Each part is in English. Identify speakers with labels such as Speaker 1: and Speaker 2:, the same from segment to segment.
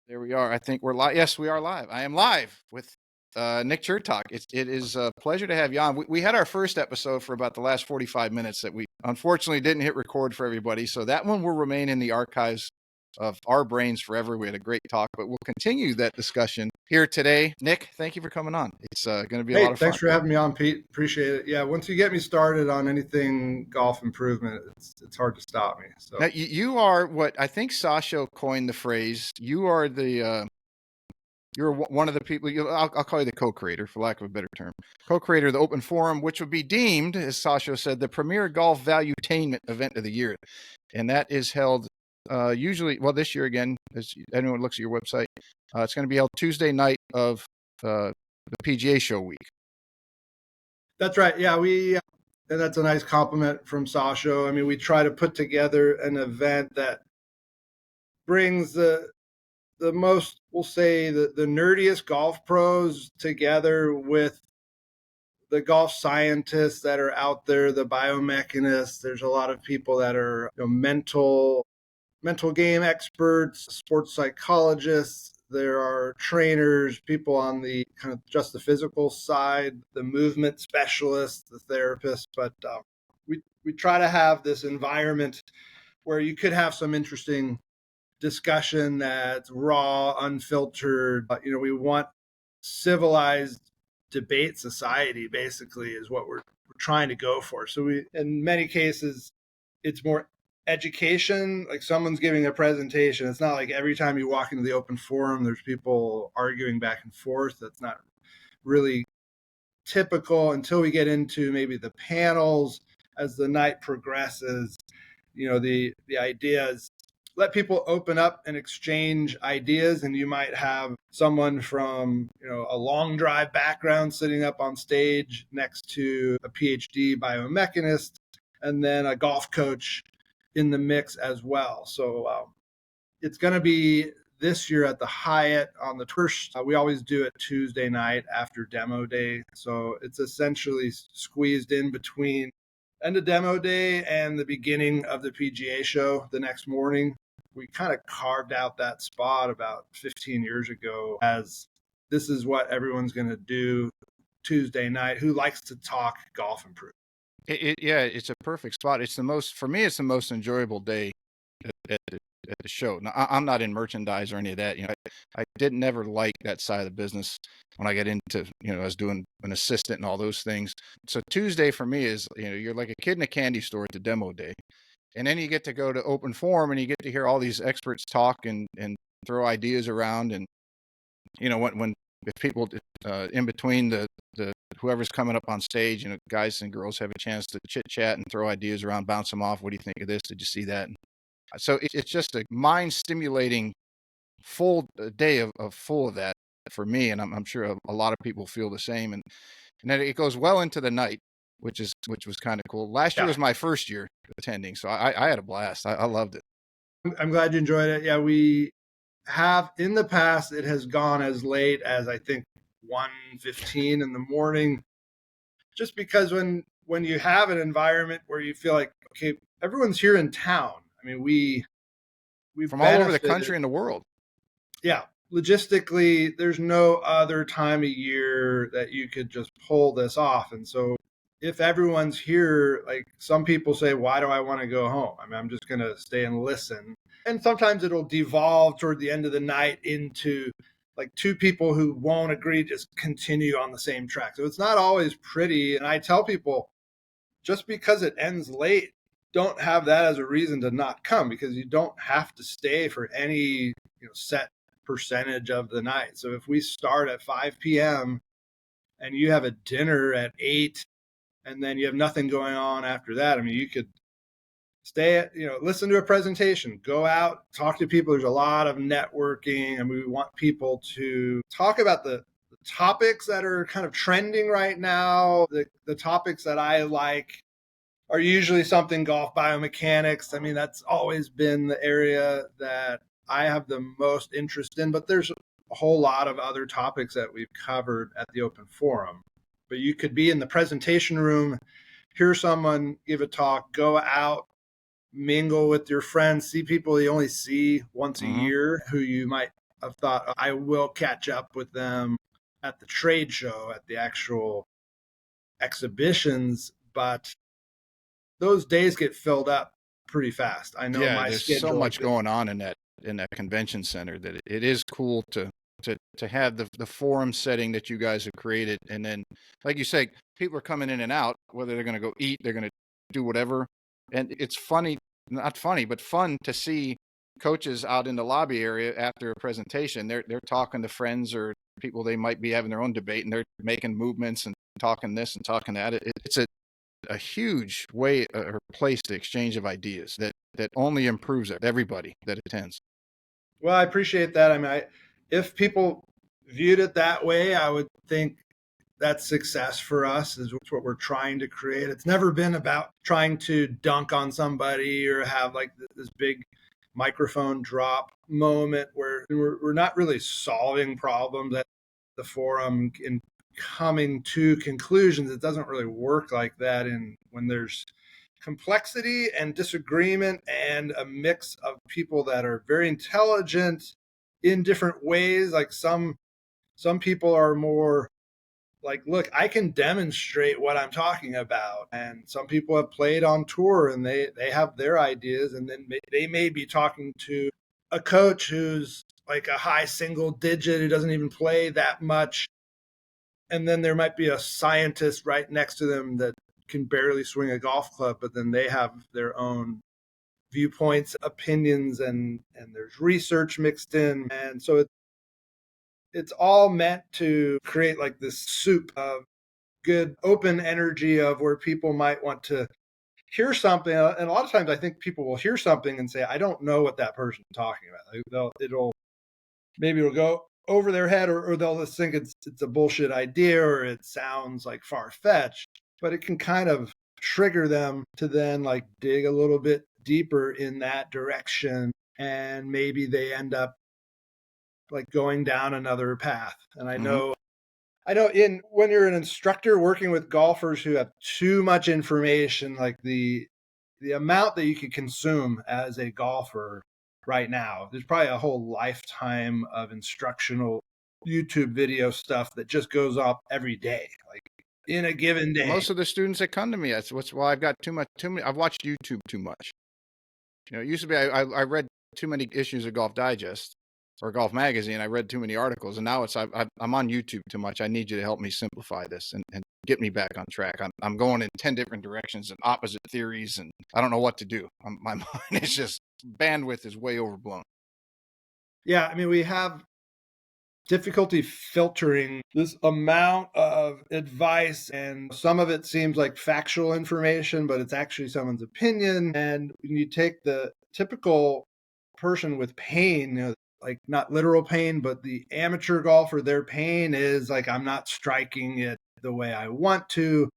Speaker 1: There we are. I think we're live. Yes, we are live. I am live with Nick Chertock. It is a pleasure to have you on. We had our first episode for about the last 45 minutes that we unfortunately didn't hit record for everybody. So that one will remain in the archives of our brains forever. We had a great talk, but we'll continue that discussion here today. Nick, thank you for coming on. It's going to be a lot of fun.
Speaker 2: Thanks for having me on, Pete. Appreciate it. Yeah, once you get me started on anything golf improvement, it's hard to stop me. So
Speaker 1: now, you are what I think Sasha coined the phrase. You are the you're one of the people. I'll call you the co-creator, for lack of a better term, co-creator of the Open Forum, which would be deemed, as Sasha said, the premier golf valuetainment event of the year, and that is held usually, well, this year again, as anyone looks at your website, it's going to be held Tuesday night of the PGA Show week.
Speaker 2: That's right. Yeah, and that's a nice compliment from Sasha. I mean, we try to put together an event that brings the most, we'll say, the nerdiest golf pros together with the golf scientists that are out there, the biomechanists. There's a lot of people that are mental game experts, sports psychologists. There are trainers, people on the kind of just the physical side, the movement specialists, the therapists. But we try to have this environment where you could have some interesting discussion that's raw, unfiltered. We want civilized debate society, basically, is what we're trying to go for. So in many cases, it's more education, like someone's giving a presentation. It's not like every time you walk into the Open Forum, there's people arguing back and forth. That's not really typical until we get into maybe the panels as the night progresses. The idea is let people open up and exchange ideas, and you might have someone from a long drive background sitting up on stage next to a PhD biomechanist, and then a golf coach in the mix as well. So it's going to be this year at the Hyatt on the first. We always do it Tuesday night after demo day. So it's essentially squeezed in between end of demo day and the beginning of the PGA show the next morning. We kind of carved out that spot about 15 years ago as this is what everyone's going to do Tuesday night who likes to talk golf improvement.
Speaker 1: Yeah, it's a perfect spot. It's the most enjoyable day at the show. Now, I'm not in merchandise or any of that. I did never like that side of the business when I get into, I was doing an assistant and all those things. So Tuesday for me is, you're like a kid in a candy store at the demo day. And then you get to go to Open Forum and you get to hear all these experts talk and throw ideas around. And, if people in between the whoever's coming up on stage, guys and girls have a chance to chit chat and throw ideas around, bounce them off. What do you think of this? Did you see that? So it's just a mind stimulating full day of full of that for me. And I'm sure a lot of people feel the same. And then it goes well into the night, which was kind of cool. Last year was my first year attending. So I had a blast. I loved it.
Speaker 2: I'm glad you enjoyed it. Yeah, we have in the past, it has gone as late as I think 1:15 in the morning, just because when you have an environment where you feel like, okay, everyone's here in town. I mean, we've
Speaker 1: from all over the country and the world.
Speaker 2: Yeah. Logistically, there's no other time of year that you could just pull this off. And so if everyone's here, like some people say, why do I want to go home? I mean, I'm just going to stay and listen. And sometimes it'll devolve toward the end of the night into like two people who won't agree, just continue on the same track. So it's not always pretty. And I tell people, just because it ends late, don't have that as a reason to not come, because you don't have to stay for any set percentage of the night. So if we start at 5 p.m. and you have a dinner at 8 and then you have nothing going on after that, I mean, you could stay listen to a presentation, go out, talk to people. There's a lot of networking, and we want people to talk about the topics that are kind of trending right now. The topics that I like are usually something golf biomechanics. I mean, that's always been the area that I have the most interest in, but there's a whole lot of other topics that we've covered at the Open Forum. But you could be in the presentation room, hear someone give a talk, go out, mingle with your friends, see people you only see once a year who you might I've thought I will catch up with them at the trade show, at the actual exhibitions, but those days get filled up pretty fast. I know
Speaker 1: Yeah,
Speaker 2: my
Speaker 1: there's so
Speaker 2: schedule,
Speaker 1: much going on in that convention center that it is cool to have the forum setting that you guys have created. And then, like you say, people are coming in and out, whether they're going to go eat, they're going to do whatever. And it's funny, not funny, but fun to see coaches out in the lobby area after a presentation. They're talking to friends or people they might be having their own debate, and they're making movements and talking this and talking that. It's a huge way or place to exchange of ideas that only improves everybody that attends.
Speaker 2: well, I appreciate that. I mean, if people viewed it that way, I would think that's success for us, is what we're trying to create. It's never been about trying to dunk on somebody or have like this big microphone drop moment where we're not really solving problems at the forum and coming to conclusions. It doesn't really work like that. And when there's complexity and disagreement and a mix of people that are very intelligent in different ways, like some people are more like, look, I can demonstrate what I'm talking about. And some people have played on tour and they have their ideas. And then they may be talking to a coach who's like a high single digit, who doesn't even play that much. And then there might be a scientist right next to them that can barely swing a golf club, but then they have their own viewpoints, opinions, and there's research mixed in. And so it's all meant to create like this soup of good open energy of where people might want to hear something. And a lot of times I think people will hear something and say, I don't know what that person's talking about. It'll go over their head, or they'll just think it's a bullshit idea, or it sounds like far-fetched, but it can kind of trigger them to then like dig a little bit deeper in that direction. And maybe they end up like going down another path. And I know when you're an instructor working with golfers who have too much information, like the amount that you could consume as a golfer right now, there's probably a whole lifetime of instructional YouTube video stuff that just goes up every day, like in a given day.
Speaker 1: Most of the students that come to me, that's what's why I've got too many. I've watched YouTube too much. It used to be I read too many issues of Golf Digest or Golf Magazine. I read too many articles, and now I'm on YouTube too much. I need you to help me simplify this and get me back on track. I'm going in 10 different directions and opposite theories, and I don't know what to do. My mind is just, bandwidth is way overblown.
Speaker 2: Yeah, I mean, we have difficulty filtering this amount of advice, and some of it seems like factual information, but it's actually someone's opinion. And when you take the typical person with pain, like not literal pain, but the amateur golfer, their pain is like, I'm not striking it the way I want to.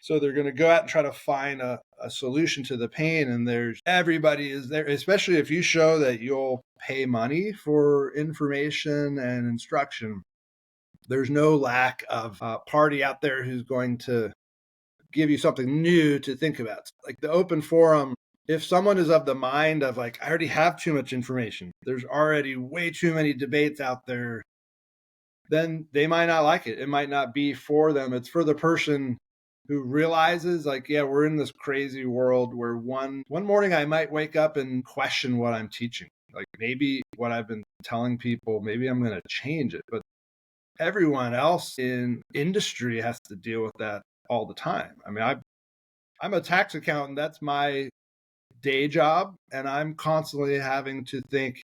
Speaker 2: So they're going to go out and try to find a solution to the pain. And everybody is there, especially if you show that you'll pay money for information and instruction. There's no lack of a party out there who's going to give you something new to think about. Like the open forum, if someone is of the mind of like, I already have too much information, there's already way too many debates out there, then they might not like it. It might not be for them. It's for the person who realizes like, yeah, we're in this crazy world where one morning I might wake up and question what I'm teaching. Like maybe what I've been telling people, maybe I'm going to change it. But everyone else in industry has to deal with that all the time. I mean, I'm a tax accountant. That's my day job. And I'm constantly having to think,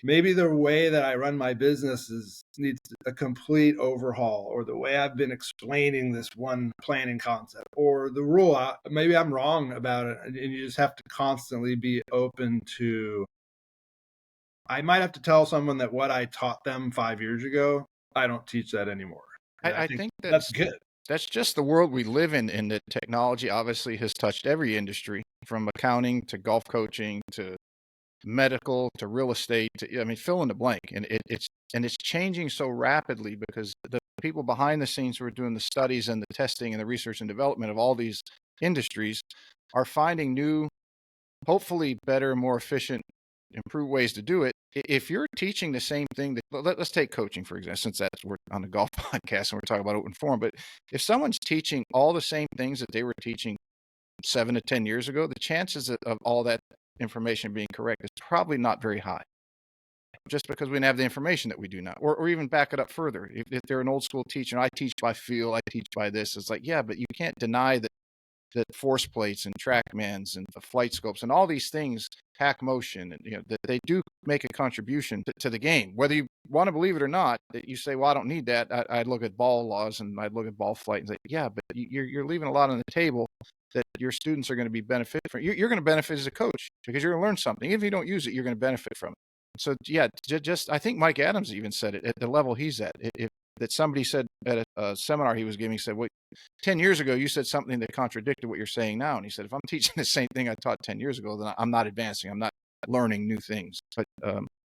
Speaker 2: maybe the way that I run my business needs a complete overhaul, or the way I've been explaining this one planning concept, or the rule. Maybe I'm wrong about it. And you just have to constantly be open to, I might have to tell someone that what I taught them 5 years ago, I don't teach that anymore.
Speaker 1: I think
Speaker 2: that's good.
Speaker 1: That's just the world we live in, and that technology obviously has touched every industry, from accounting to golf coaching to medical to real estate to, I mean, fill in the blank. And it's changing so rapidly because the people behind the scenes who are doing the studies and the testing and the research and development of all these industries are finding new, hopefully better, more efficient, improved ways to do it. if you're teaching the same thing that let's take coaching for example, since that's we're on the golf podcast and we're talking about open forum, but if someone's teaching all the same things that they were teaching 7 to 10 years ago, the chances of all that information being correct is probably not very high, just because we didn't have the information that we do now. Or even back it up further. If they're an old school teacher, I teach by feel, I teach by this. It's like, yeah, but you can't deny that force plates and TrackMans and the flight scopes and all these things, hack motion, and that they do make a contribution to the game. Whether you want to believe it or not, that you say, well, I don't need that. I'd look at ball laws and I'd look at ball flight and say, yeah, but you're leaving a lot on the table that your students are going to be benefit from. You're going to benefit as a coach because you're going to learn something. Even if you don't use it, you're going to benefit from it. So yeah, just I think Mike Adams even said it at the level he's at. If that somebody said at a seminar he was giving, he said, well, 10 years ago, you said something that contradicted what you're saying now. And he said, if I'm teaching the same thing I taught 10 years ago, then I'm not advancing. I'm not learning new things. But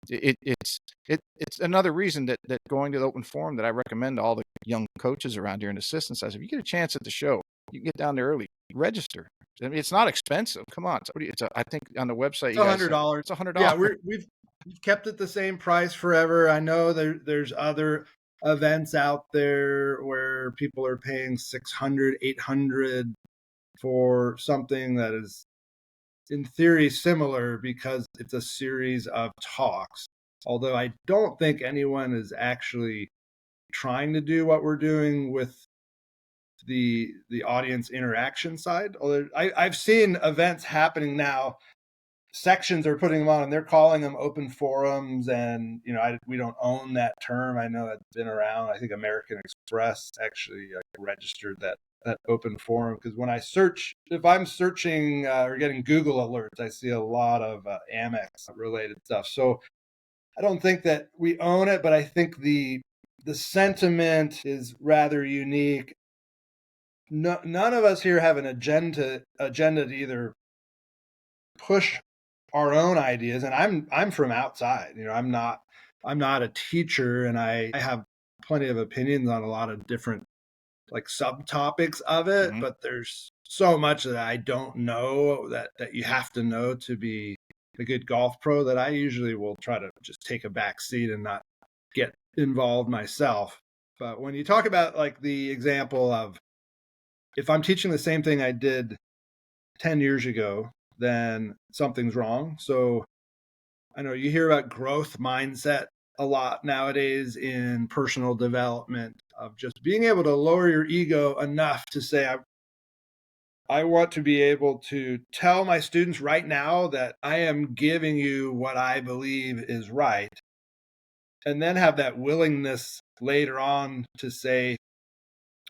Speaker 1: it's another reason that going to the open forum that I recommend to all the young coaches around here and assistants, if you get a chance at the show, you can get down there early, register. I mean, it's not expensive. Come on. I think on the website,
Speaker 2: it's $100.
Speaker 1: It's $100.
Speaker 2: Yeah, we've kept it the same price forever. I know there's other events out there where people are paying $600, $800 for something that is in theory similar because it's a series of talks. Although I don't think anyone is actually trying to do what we're doing with the audience interaction side. Although I've seen events happening now, sections are putting them on and they're calling them open forums, and we don't own that term. I know that's been around. I think American Express actually registered that open forum, because when I search, if I'm searching or getting Google alerts, I see a lot of Amex related stuff. So I don't think that we own it, but I think the sentiment is rather unique. None of us here have an agenda to either push our own ideas, and I'm from outside. I'm not a teacher, and I have plenty of opinions on a lot of different like subtopics of it,
Speaker 1: Mm-hmm.
Speaker 2: but there's so much that I don't know that you have to know to be a good golf pro, that I usually will try to just take a back seat and not get involved myself. But when you talk about like the example of, if I'm teaching the same thing I did 10 years ago, then something's wrong. So I know you hear about growth mindset a lot nowadays in personal development, of just being able to lower your ego enough to say, I want to be able to tell my students right now that I am giving you what I believe is right, and then have that willingness later on to say,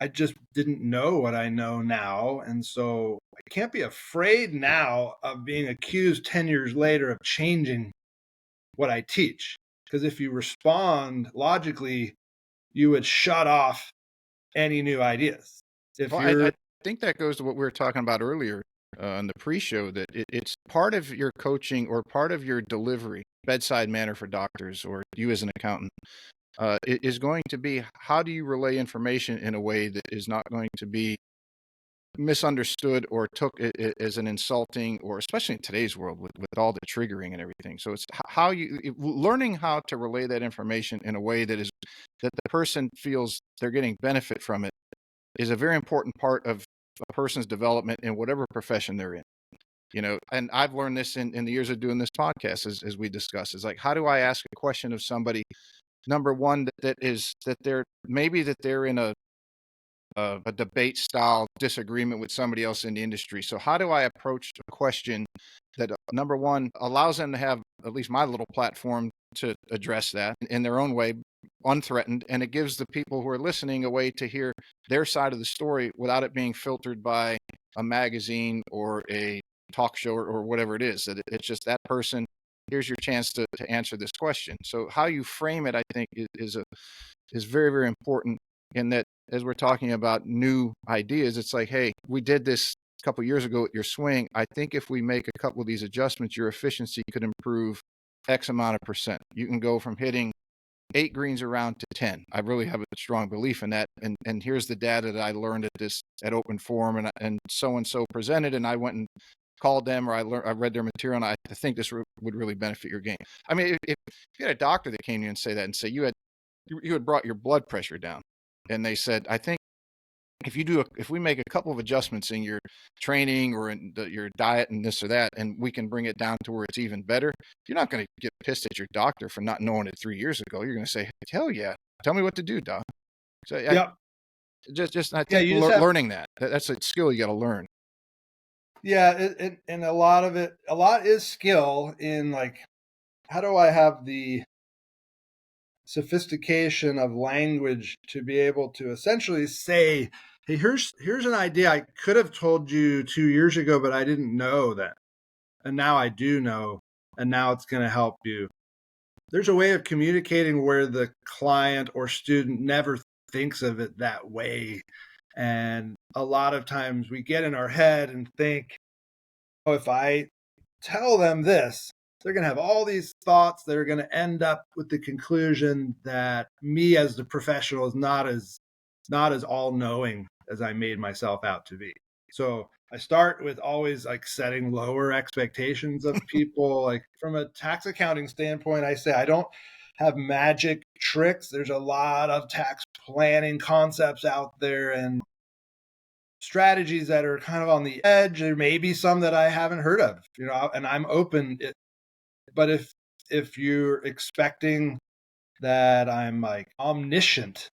Speaker 2: I just didn't know what I know now. And so I can't be afraid now of being accused 10 years later of changing what I teach. Because if you respond logically, you would shut off any new ideas. If
Speaker 1: Well,
Speaker 2: you're
Speaker 1: I think that goes to what we were talking about earlier on the pre-show, that it's part of your coaching or part of your delivery, bedside manner for doctors or you as an accountant, is going to be, how do you relay information in a way that is not going to be misunderstood or took as an insulting, or especially in today's world with all the triggering and everything. So it's how learning how to relay that information in a way that the person feels they're getting benefit from it is a very important part of a person's development in whatever profession they're in. And I've learned this in the years of doing this podcast, as we discuss, is like, how do I ask a question of somebody, number one, that they're in a debate style disagreement with somebody else in the industry. So how do I approach a question that, number one, allows them to have at least my little platform to address that in their own way, unthreatened, and it gives the people who are listening a way to hear their side of the story without it being filtered by a magazine or a talk show or whatever it is. That it's just that person. Here's your chance to answer this question. So how you frame it, I think, is very, very important. In that, as we're talking about new ideas, it's like, hey, we did this a couple of years ago at your swing. I think if we make a couple of these adjustments, your efficiency could improve X amount of percent. You can go from hitting 8 greens around to 10. I really have a strong belief in that. And here's the data that I learned at open forum, and so presented, and I went and called them or I read their material and I think this would really benefit your game. I mean, if you had a doctor that came to you and say that and say you had brought your blood pressure down, and they said, I think if we make a couple of adjustments in your training or in your diet and this or that, and we can bring it down to where it's even better, you're not going to get pissed at your doctor for not knowing it 3 years ago. You're going to say, hell yeah, tell me what to do, doc. So
Speaker 2: Yep.
Speaker 1: I think
Speaker 2: you just have,
Speaker 1: learning that's a skill you got to learn.
Speaker 2: Yeah, and a lot is skill in like, how do I have the sophistication of language to be able to essentially say, hey, here's an idea I could have told you 2 years ago, but I didn't know that. And now I do know, and now it's going to help you. There's a way of communicating where the client or student never thinks of it that way. And a lot of times we get in our head and think, oh, if I tell them this, they're going to have all these thoughts that are going to end up with the conclusion that me as the professional is not as all-knowing as I made myself out to be. So I start with always like setting lower expectations of people. Like from a tax accounting standpoint, I say I don't have magic tricks. There's a lot of tax planning concepts out there and strategies that are kind of on the edge. There may be some that I haven't heard of, and I'm open. But if you're expecting that I'm like omniscient,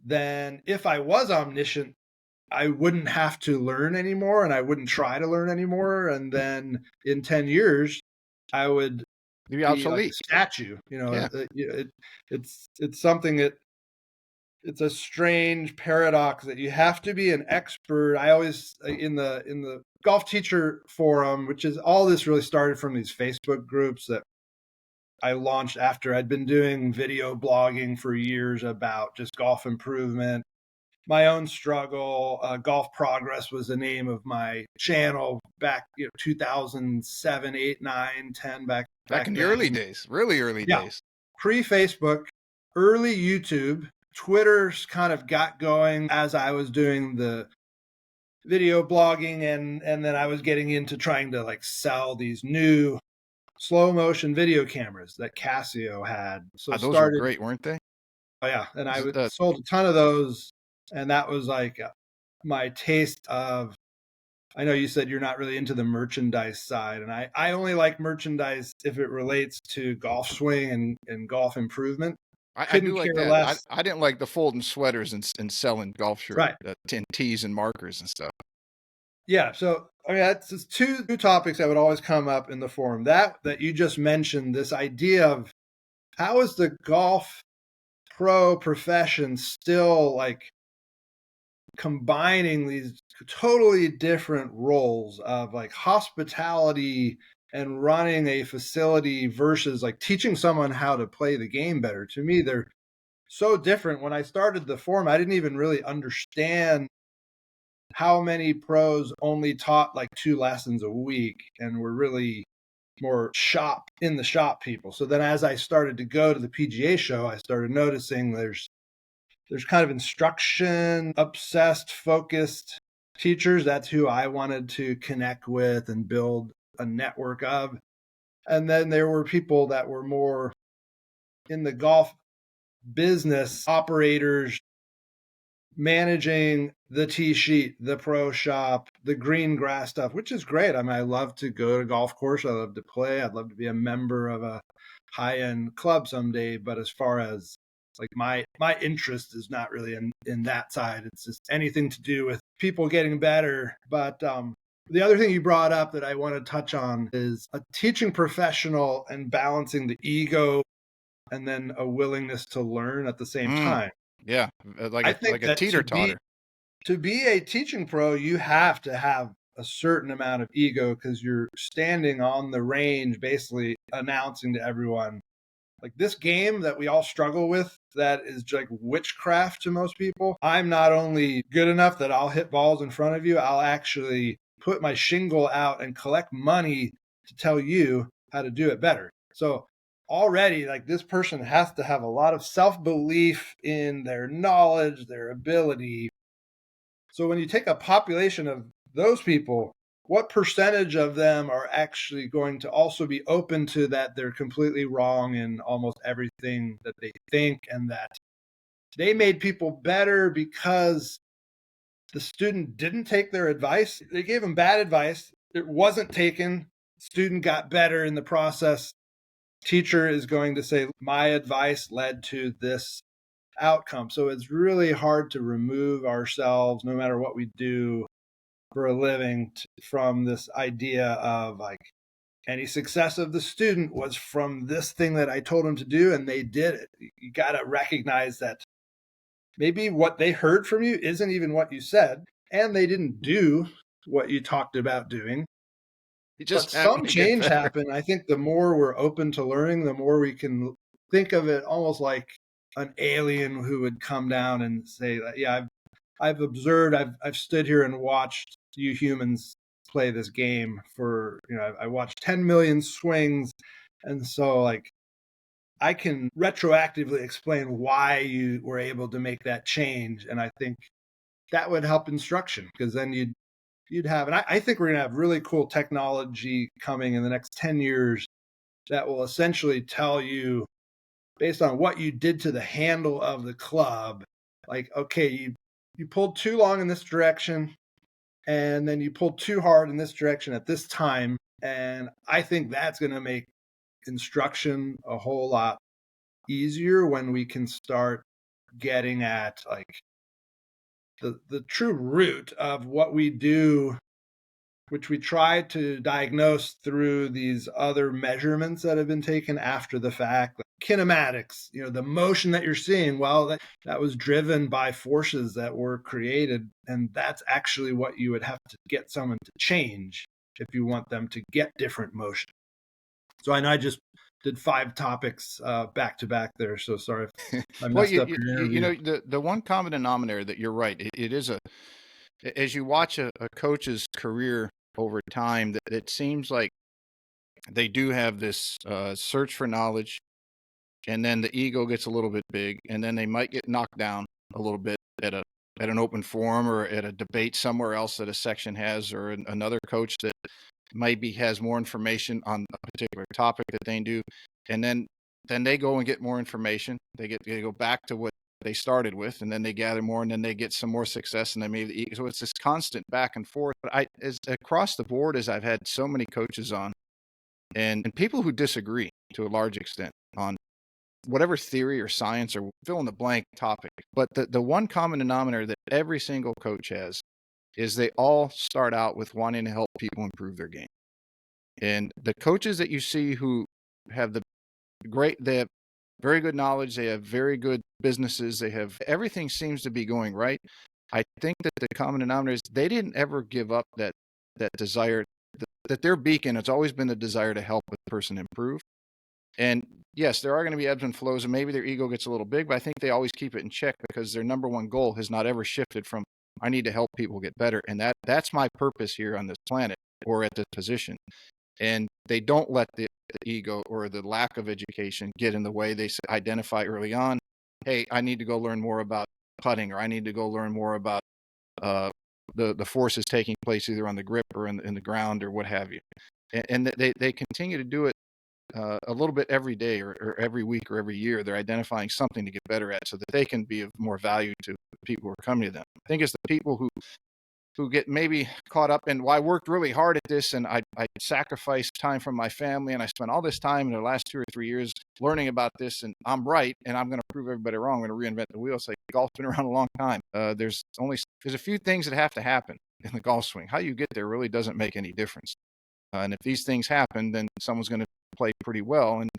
Speaker 2: then if I was omniscient, I wouldn't have to learn anymore and I wouldn't try to learn anymore. And then in 10 years, I would
Speaker 1: be obsolete.
Speaker 2: Like a statue.
Speaker 1: Yeah.
Speaker 2: It's something that it's a strange paradox that you have to be an expert. I always in the golf teacher forum, which is all this really started from these Facebook groups that I launched after I'd been doing video blogging for years about just golf improvement, my own struggle. Golf Progress was the name of my channel back 2007, 8, 9, 10, back
Speaker 1: in the early days, really early days.
Speaker 2: Pre-Facebook, early YouTube. Twitter's kind of got going as I was doing the video blogging and then I was getting into trying to like sell these new slow motion video cameras that Casio had. So
Speaker 1: those were great, weren't they?
Speaker 2: Oh yeah, and I sold a ton of those, and that was like my taste of. I know you said you're not really into the merchandise side, and I only like merchandise if it relates to golf swing and golf improvement.
Speaker 1: I do like that. I didn't like the folding sweaters and selling golf shirts,
Speaker 2: right?
Speaker 1: Tees and markers and stuff.
Speaker 2: Yeah, so I mean that's just two topics that would always come up in the forum. That you just mentioned, this idea of how is the golf pro profession still like combining these totally different roles of like hospitality and running a facility versus like teaching someone how to play the game better. To me, they're so different. When I started the forum, I didn't even really understand how many pros only taught like 2 lessons a week and were really more in the shop people. So then as I started to go to the PGA show, I started noticing there's kind of instruction obsessed, focused teachers. That's who I wanted to connect with and build a network of. And then there were people that were more in the golf business, operators, managing the tee sheet, the pro shop, the green grass stuff, which is great. I mean, I love to go to a golf course. I love to play. I'd love to be a member of a high-end club someday. But as far as like my interest is not really in that side. It's just anything to do with people getting better. But the other thing you brought up that I want to touch on is a teaching professional and balancing the ego and then a willingness to learn at the same time.
Speaker 1: Yeah, like a teeter-totter.
Speaker 2: To be a teaching pro, you have to have a certain amount of ego because you're standing on the range basically announcing to everyone, like this game that we all struggle with, that is like witchcraft to most people. I'm not only good enough that I'll hit balls in front of you, I'll actually put my shingle out and collect money to tell you how to do it better. So already like this person has to have a lot of self-belief in their knowledge, their ability. So when you take a population of those people, what percentage of them are actually going to also be open to that they're completely wrong in almost everything that they think, and that they made people better because the student didn't take their advice. They gave them bad advice. It wasn't taken. Student got better in the process. Teacher is going to say, my advice led to this outcome. So it's really hard to remove ourselves, no matter what we do for a living, from this idea of like, any success of the student was from this thing that I told them to do, and they did it. You got to recognize that maybe what they heard from you isn't even what you said, and they didn't do what you talked about doing.
Speaker 1: You
Speaker 2: But
Speaker 1: just
Speaker 2: some
Speaker 1: happened to get
Speaker 2: change
Speaker 1: better.
Speaker 2: happened. I think the more we're open to learning, the more we can think of it almost like an alien who would come down and say, yeah, I've observed, I've stood here and watched you humans play this game for, I watched 10 million swings. And so like, I can retroactively explain why you were able to make that change. And I think that would help instruction, because then you'd have, and I think we're going to have really cool technology coming in the next 10 years that will essentially tell you, based on what you did to the handle of the club, like, okay, you pulled too long in this direction, and then you pulled too hard in this direction at this time. And I think that's going to make instruction a whole lot easier when we can start getting at like the true root of what we do, which we try to diagnose through these other measurements that have been taken after the fact. Like kinematics, the motion that you're seeing, well, that was driven by forces that were created. And that's actually what you would have to get someone to change if you want them to get different motion. So I know I just did 5 topics back to back there. So sorry if I
Speaker 1: Well,
Speaker 2: messed up your interview.
Speaker 1: the one common denominator that you're right. It is as you watch a coach's career over time, that it seems like they do have this search for knowledge, and then the ego gets a little bit big, and then they might get knocked down a little bit at an open forum or at a debate somewhere else that a section has, or another coach that maybe has more information on a particular topic that they do, and then they go and get more information. They go back to what they started with, and then they gather more, and then they get some more success, and they maybe so it's this constant back and forth. But as across the board, as I've had so many coaches on, and people who disagree to a large extent on whatever theory or science or fill in the blank topic, but the one common denominator that every single coach has is they all start out with wanting to help people improve their game. And the coaches that you see who have they have very good knowledge, they have very good businesses, they have everything seems to be going right. I think that the common denominator is they didn't ever give up that desire, that their beacon has always been the desire to help a person improve. And yes, there are going to be ebbs and flows, and maybe their ego gets a little big, but I think they always keep it in check because their number one goal has not ever shifted from, I need to help people get better. And that's my purpose here on this planet or at this position. And they don't let the ego or the lack of education get in the way. They identify early on, hey, I need to go learn more about putting, or I need to go learn more about the forces taking place either on the grip or in the ground or what have you. And they continue to do it a little bit every day or every week or every year. They're identifying something to get better at so that they can be of more value to people who are coming to them. I think it's the people who get maybe caught up in, well, I worked really hard at this and I sacrificed time from my family and I spent all this time in the last 2 or 3 years learning about this, and I'm right and I'm going to prove everybody wrong. I'm going to reinvent the wheel. It's like golf's been around a long time. There's a few things that have to happen in the golf swing. How you get there really doesn't make any difference. And if these things happen, then someone's going to play pretty well. And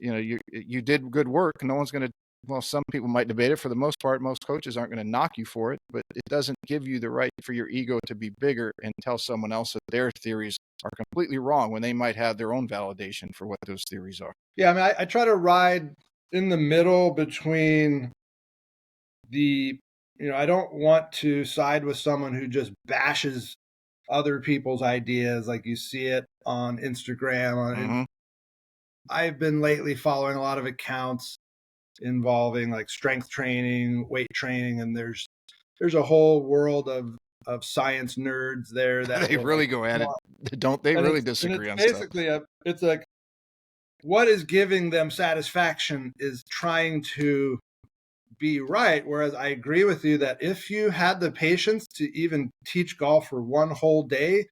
Speaker 1: you did good work. No one's going to. Well, some people might debate it. For the most part, most coaches aren't going to knock you for it, but it doesn't give you the right for your ego to be bigger and tell someone else that their theories are completely wrong when they might have their own validation for what those theories are.
Speaker 2: Yeah, I mean, I try to ride in the middle between I don't want to side with someone who just bashes other people's ideas like you see it on Instagram. I've been lately following a lot of accounts involving like strength training, weight training, and there's a whole world of of science nerds there that
Speaker 1: They
Speaker 2: will,
Speaker 1: really
Speaker 2: like,
Speaker 1: go at it.
Speaker 2: want-
Speaker 1: Don't they
Speaker 2: and
Speaker 1: really
Speaker 2: it's
Speaker 1: disagree on stuff?
Speaker 2: basically it's like what is giving them satisfaction is trying to be right. Whereas I agree with you that if you had the patience to even teach golf for one whole day,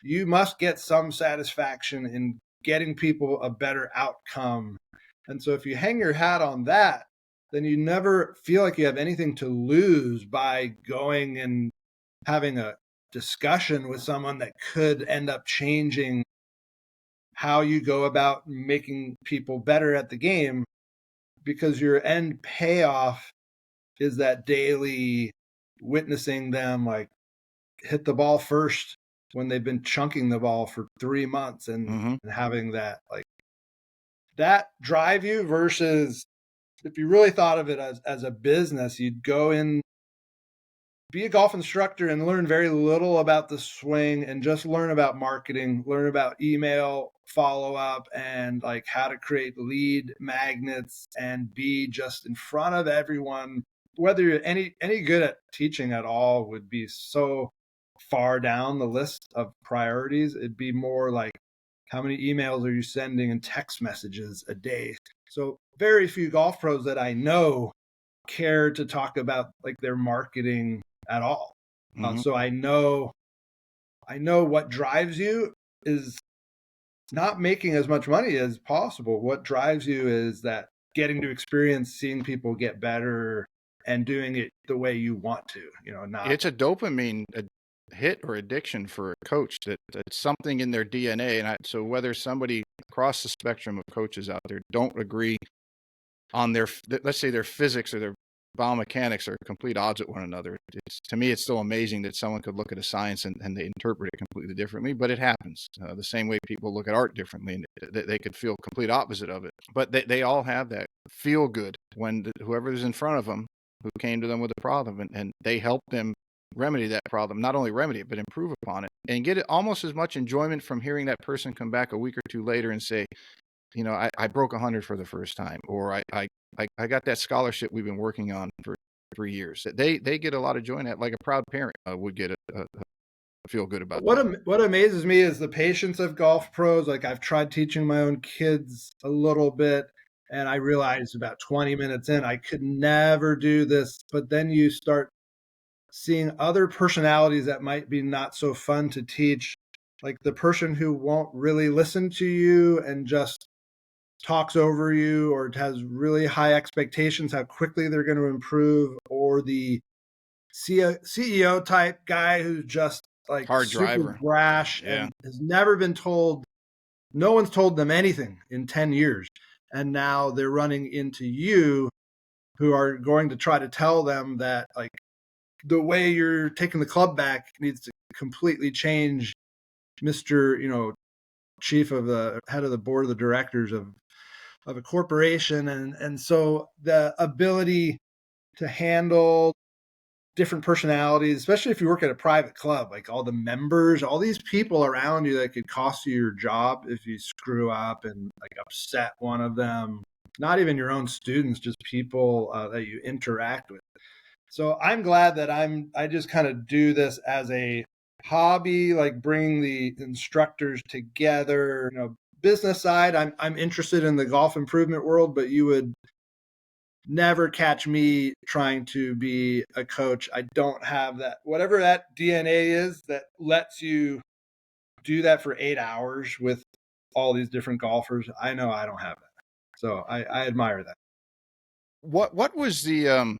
Speaker 2: you must get some satisfaction in getting people a better outcome. And so if you hang your hat on that, then you never feel like you have anything to lose by going and having a discussion with someone that could end up changing how you go about making people better at the game, because your end payoff is that daily witnessing them like hit the ball first when they've been chunking the ball for 3 months and having that like that drive you versus if you really thought of it as a business, you'd go in, be a golf instructor and learn very little about the swing and just learn about marketing, learn about email follow up and like how to create lead magnets and be just in front of everyone. Whether you're any good at teaching at all would be so far down the list of priorities. It'd be more like how many emails are you sending and text messages a day? So very few golf pros that I know care to talk about like their marketing at all. So I know what drives you is not making as much money as possible. What drives you is that getting to experience seeing people get better and doing it the way you want to, not.
Speaker 1: It's a dopamine hit or addiction for a coach that it's something in their DNA. And so whether somebody across the spectrum of coaches out there don't agree on let's say their physics or their biomechanics are complete odds at one another. To me, it's still amazing that someone could look at a science and they interpret it completely differently, but it happens. The same way people look at art differently and they could feel complete opposite of it. But they all have that feel good when whoever's in front of them who came to them with a problem and they help them remedy that problem, not only remedy it, but improve upon it and get it almost as much enjoyment from hearing that person come back a week or two later and say, I broke 100 for the first time, or I got that scholarship we've been working on for 3 years. They get a lot of joy in that, like a proud parent would get a feel good about that.
Speaker 2: What amazes me is the patience of golf pros. Like I've tried teaching my own kids a little bit, and I realized about 20 minutes in, I could never do this. But then you start seeing other personalities that might be not so fun to teach, like the person who won't really listen to you and just talks over you or has really high expectations how quickly they're going to improve, or the CEO type guy who's just like
Speaker 1: Hard
Speaker 2: super
Speaker 1: driver.
Speaker 2: brash and has never been told, no one's told them anything in 10 years. And now they're running into you who are going to try to tell them that like the way you're taking the club back needs to completely change, Mr. Chief of the head of the board of the directors of a corporation. And so the ability to handle different personalities, especially if you work at a private club, like all the members, all these people around you that could cost you your job if you screw up and like upset one of them, not even your own students, just people that you interact with. So I'm glad that I just kind of do this as a hobby, like bringing the instructors together. Business side, I'm interested in the golf improvement world, but you would never catch me trying to be a coach. I don't have that, whatever that DNA is that lets you do that for 8 hours with all these different golfers. I know I don't have that. So I admire that.
Speaker 1: What was the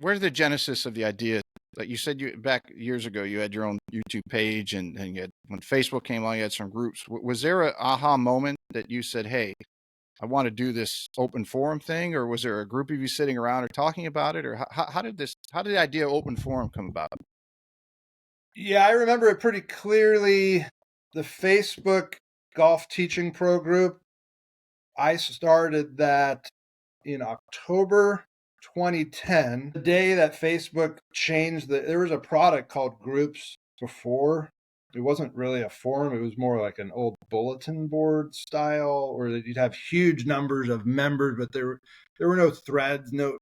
Speaker 1: where's the genesis of the idea? Like you said, you back years ago, you had your own YouTube page, and you had, when Facebook came along, you had some groups. Was there an aha moment that you said, "Hey, I want to do this open forum thing," or was there a group of you sitting around or talking about it, or how did the idea of open forum come about?
Speaker 2: Yeah, I remember it pretty clearly. The Facebook golf teaching pro group, I started that in October 2010, the day that Facebook changed there was a product called Groups before. It wasn't really a forum. It was more like an old bulletin board style, or that you'd have huge numbers of members, but there were no threads, no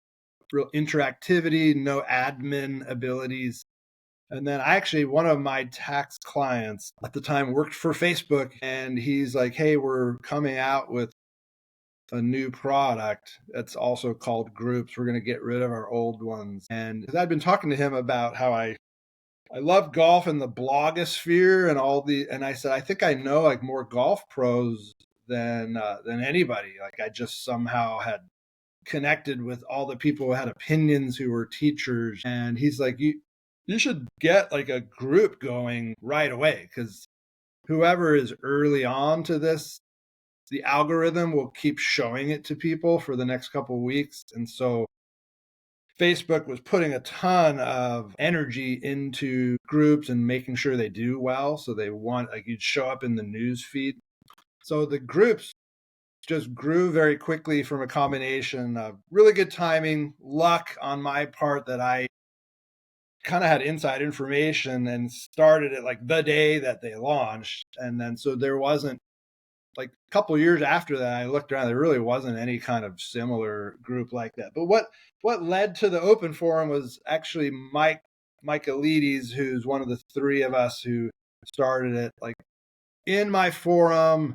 Speaker 2: real interactivity, no admin abilities. And then one of my tax clients at the time worked for Facebook, and he's like, hey, we're coming out with a new product that's also called groups. We're going to get rid of our old ones. And I'd been talking to him about how I love golf and the blogosphere and I said, I think I know like more golf pros than anybody. Like I just somehow had connected with all the people who had opinions, who were teachers. And he's like, you should get like a group going right away, because whoever is early on to this, the algorithm will keep showing it to people for the next couple of weeks. And so Facebook was putting a ton of energy into groups and making sure they do well. So they want, like, you'd show up in the news feed. So the groups just grew very quickly from a combination of really good timing, luck on my part that I kind of had inside information and started it like the day that they launched. And then so there wasn't, like, a couple of years after that, I looked around, there really wasn't any kind of similar group like that. But what led to the open forum was actually Mike Elides, who's one of the three of us who started it. Like, in my forum,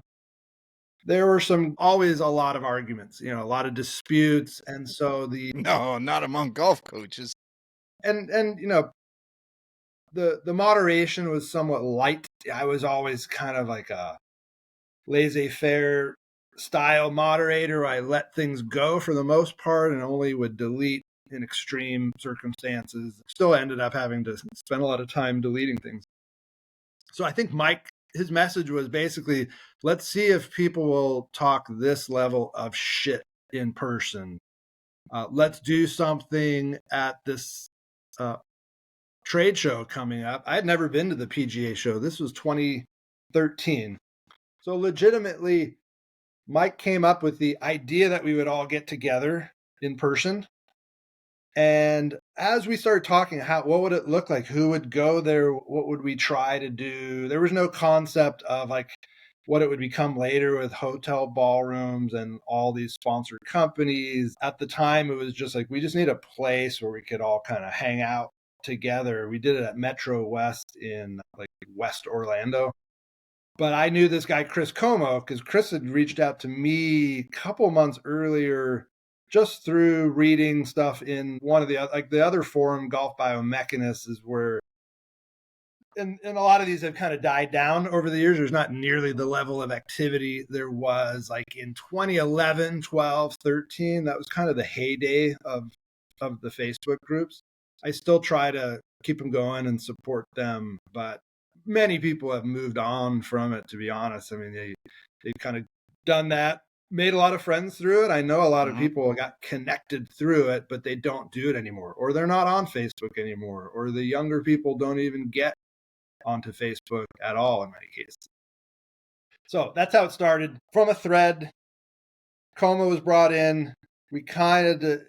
Speaker 2: there were always a lot of arguments, a lot of disputes. And so
Speaker 1: No, not among golf coaches.
Speaker 2: And the moderation was somewhat light. I was always kind of like a laissez-faire style moderator. I let things go for the most part and only would delete in extreme circumstances. Still ended up having to spend a lot of time deleting things. So I think Mike, his message was basically, let's see if people will talk this level of shit in person. Let's do something at this trade show coming up. I had never been to the PGA show. This was 2013. So legitimately, Mike came up with the idea that we would all get together in person. And as we started talking, what would it look like? Who would go there? What would we try to do? There was no concept of like what it would become later with hotel ballrooms and all these sponsored companies. At the time, it was just like, we just need a place where we could all kind of hang out together. We did it at Metro West in like West Orlando. But I knew this guy, Chris Como, because Chris had reached out to me a couple months earlier just through reading stuff in one of the other forum, Golf Biomechanists, is where, and a lot of these have kind of died down over the years. There's not nearly the level of activity there was like in 2011, 12, 13. That was kind of the heyday of the Facebook groups. I still try to keep them going and support them, but many people have moved on from it, to be honest. I mean, they've kind of done that, made a lot of friends through it. I know a lot of people got connected through it, but they don't do it anymore, or they're not on Facebook anymore, or the younger people don't even get onto Facebook at all in many cases. So that's how it started, from a thread. Coma was brought in. We kind of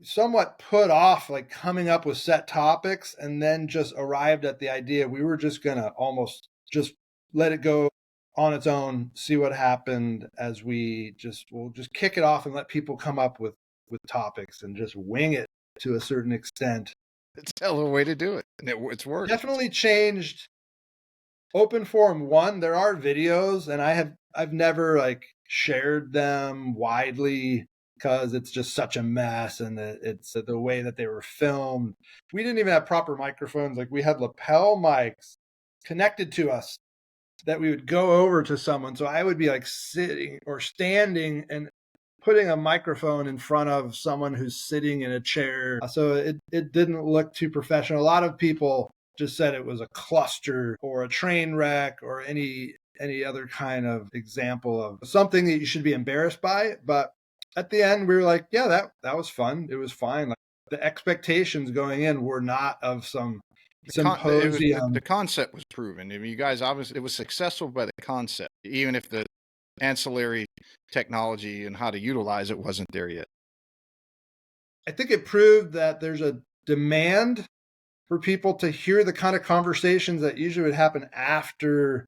Speaker 2: somewhat put off like coming up with set topics, and then just arrived at the idea we were just going to almost just let it go on its own, see what happened, as we'll just kick it off and let people come up with topics and just wing it to a certain extent.
Speaker 1: It's a hell of a way to do it. And it's worked.
Speaker 2: Definitely changed. Open Forum 1, there are videos, and I've never like shared them widely because it's just such a mess, and it's the way that they were filmed. We didn't even have proper microphones. Like, we had lapel mics connected to us that we would go over to someone. So I would be like sitting or standing and putting a microphone in front of someone who's sitting in a chair. So it didn't look too professional. A lot of people just said it was a cluster or a train wreck or any other kind of example of something that you should be embarrassed by. But at the end, we were like, yeah, that was fun. It was fine. Like, the expectations going in were not of some symposium.
Speaker 1: The concept was proven. I mean, you guys, obviously, it was successful by the concept, even if the ancillary technology and how to utilize it wasn't there yet.
Speaker 2: I think it proved that there's a demand for people to hear the kind of conversations that usually would happen after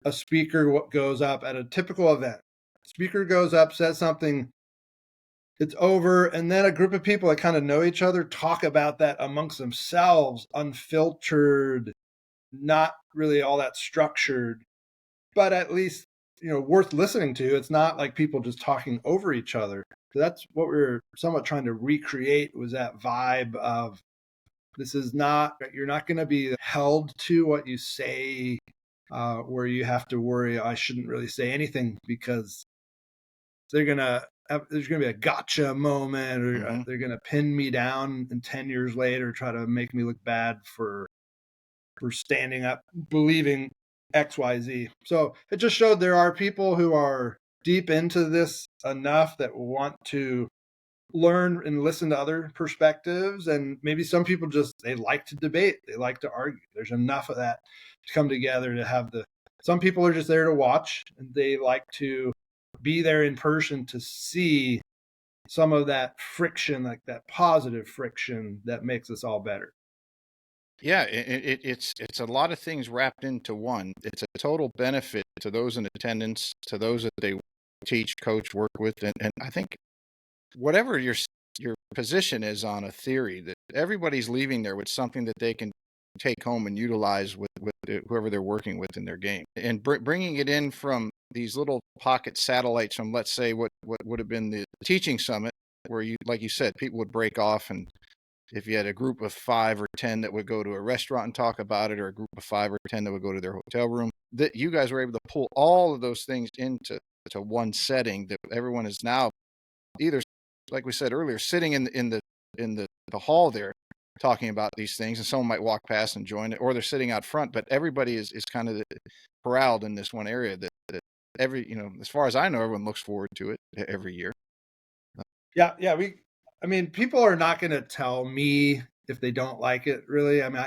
Speaker 2: a speaker goes up at a typical event. Speaker goes up, says something it's over. And then a group of people that kind of know each other talk about that amongst themselves, unfiltered, not really all that structured, but at least, worth listening to. It's not like people just talking over each other. So that's what we were somewhat trying to recreate, was that vibe of, this is not, you're not going to be held to what you say, where you have to worry, I shouldn't really say anything because there's going to be a gotcha moment, or they're going to pin me down, and 10 years later try to make me look bad for standing up, believing XYZ. So it just showed there are people who are deep into this enough that want to learn and listen to other perspectives. And maybe some people just, they like to debate, they like to argue. There's enough of that to come together to have some people are just there to watch, and they like to be there in person to see some of that friction, like that positive friction that makes us all better.
Speaker 1: Yeah, it's a lot of things wrapped into one. It's a total benefit to those in attendance, to those that they teach, coach, work with, and I think whatever your position is on a theory, that everybody's leaving there with something that they can take home and utilize with whoever they're working with in their game, and bringing it in from these little pocket satellites from, let's say, what would have been the teaching summit, where you, like you said, people would break off, and if you had a group of 5 or 10 that would go to a restaurant and talk about it, or a group of 5 or 10 that would go to their hotel room, that you guys were able to pull all of those things into one setting, that everyone is now either, like we said earlier, sitting in the hall there talking about these things, and someone might walk past and join it, or they're sitting out front, but everybody is kind of corralled in this one area that every, as far as I know, everyone looks forward to it every year.
Speaker 2: Yeah. I mean, people are not going to tell me if they don't like it, really. I mean,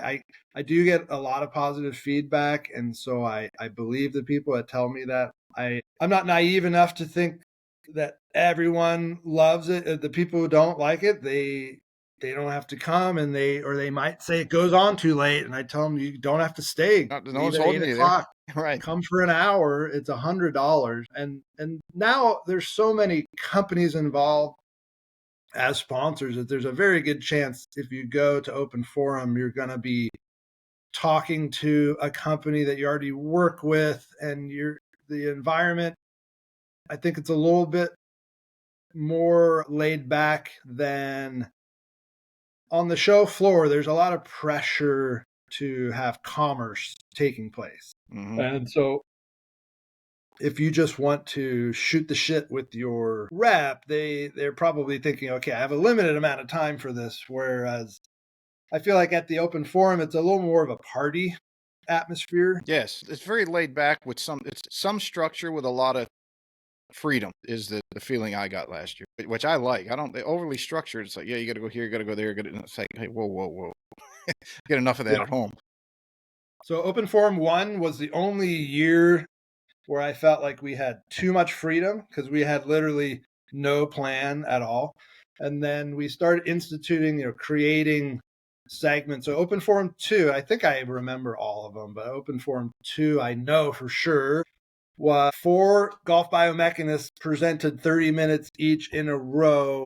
Speaker 2: I do get a lot of positive feedback. And so I believe the people that tell me that. I'm not naive enough to think that everyone loves it. The people who don't like it, they don't have to come, and they might say it goes on too late. And I tell them, you don't have to stay.
Speaker 1: No
Speaker 2: Leave
Speaker 1: one's
Speaker 2: at
Speaker 1: holding
Speaker 2: 8
Speaker 1: you there.
Speaker 2: o'clock.
Speaker 1: Right.
Speaker 2: Come for an hour. It's $100. And now there's so many companies involved as sponsors that there's a very good chance, if you go to Open Forum, you're going to be talking to a company that you already work with, and the environment, I think it's a little bit more laid back than on the show floor. There's a lot of pressure to have commerce taking place. And so if you just want to shoot the shit with your rep, they're probably thinking, okay, I have a limited amount of time for this. Whereas I feel like at the Open Forum, it's a little more of a party atmosphere.
Speaker 1: Yes, it's very laid back with some structure with a lot of freedom, is the feeling I got last year, which I like. I don't, they overly structured. It's like, yeah, you got to go here, you got to go there, it's like, hey, whoa, get enough of that at home.
Speaker 2: So Open Forum 1 was the only year where I felt like we had too much freedom, because we had literally no plan at all. And then we started instituting, creating segments. So Open Forum 2, I think I remember all of them, but Open Forum 2, I know for sure, was 4 golf biomechanists presented 30 minutes each in a row.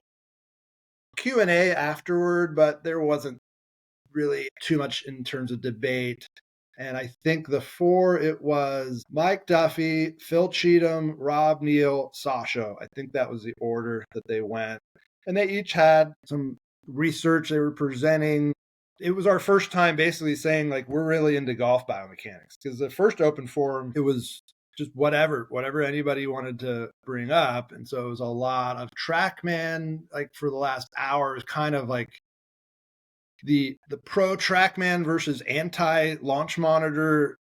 Speaker 2: Q&A afterward, but there wasn't really too much in terms of debate. And I think the 4, it was Mike Duffy, Phil Cheatham, Rob Neal, Sasha. I think that was the order that they went. And they each had some research they were presenting. It was our first time basically saying, like, we're really into golf biomechanics. Because the first Open Forum, it was just whatever anybody wanted to bring up. And so it was a lot of TrackMan, like for the last hour, is kind of like the pro TrackMan versus anti launch monitor,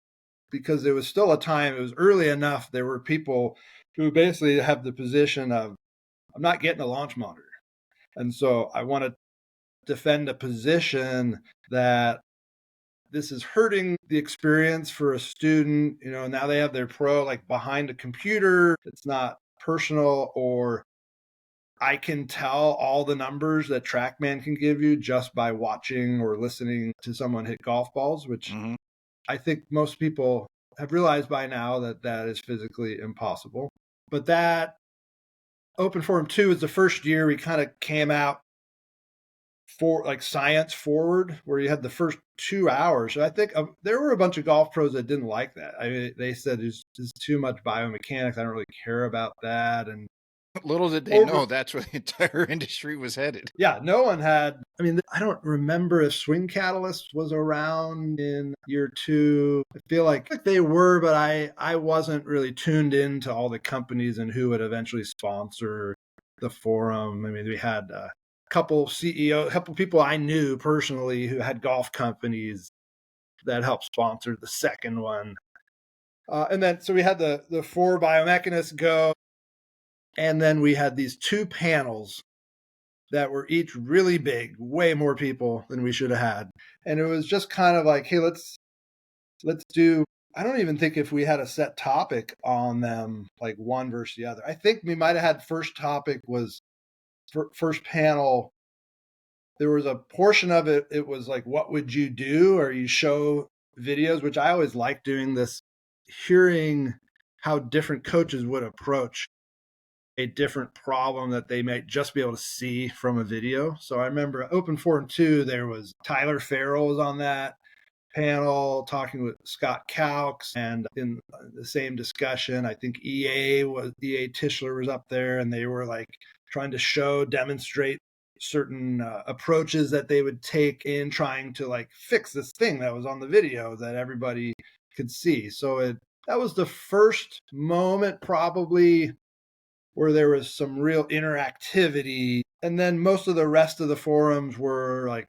Speaker 2: because there was still a time, it was early enough, there were people who basically have the position of, I'm not getting a launch monitor. And so I want to defend a position that this is hurting the experience for a student. Now they have their pro like behind a computer. It's not personal, or I can tell all the numbers that TrackMan can give you just by watching or listening to someone hit golf balls, which I think most people have realized by now that is physically impossible. But that Open Forum 2 was the first year we kind of came out for like science forward, where you had the first 2 hours. So I think there were a bunch of golf pros that didn't like that. I mean, they said there's too much biomechanics. I don't really care about that. And
Speaker 1: Little did they
Speaker 2: over,
Speaker 1: know that's where the entire industry was headed.
Speaker 2: yeah, no one had. I mean, I don't remember if Swing Catalyst was around in year 2. I feel like they were, but I wasn't really tuned into all the companies and who would eventually sponsor the forum. I mean, we had a couple CEOs, a couple people I knew personally who had golf companies that helped sponsor the second one. And then so we had the 4 biomechanists go, and then we had these 2 panels that were each really big, way more people than we should have had. And it was just kind of like, hey, let's do, I don't even think if we had a set topic on them, like one versus the other. I think we might have had first topic was first panel. There was a portion of it, it was like, what would you do? Or you show videos, which I always like doing this, hearing how different coaches would approach a different problem that they might just be able to see from a video. So I remember Open Forum 2, there was Tyler Farrell was on that panel talking with Scott Cowks, and in the same discussion, I think EA Tischler was up there, and they were like trying to demonstrate certain approaches that they would take in trying to like fix this thing that was on the video that everybody could see. So that was the first moment probably where there was some real interactivity. And then most of the rest of the forums were like,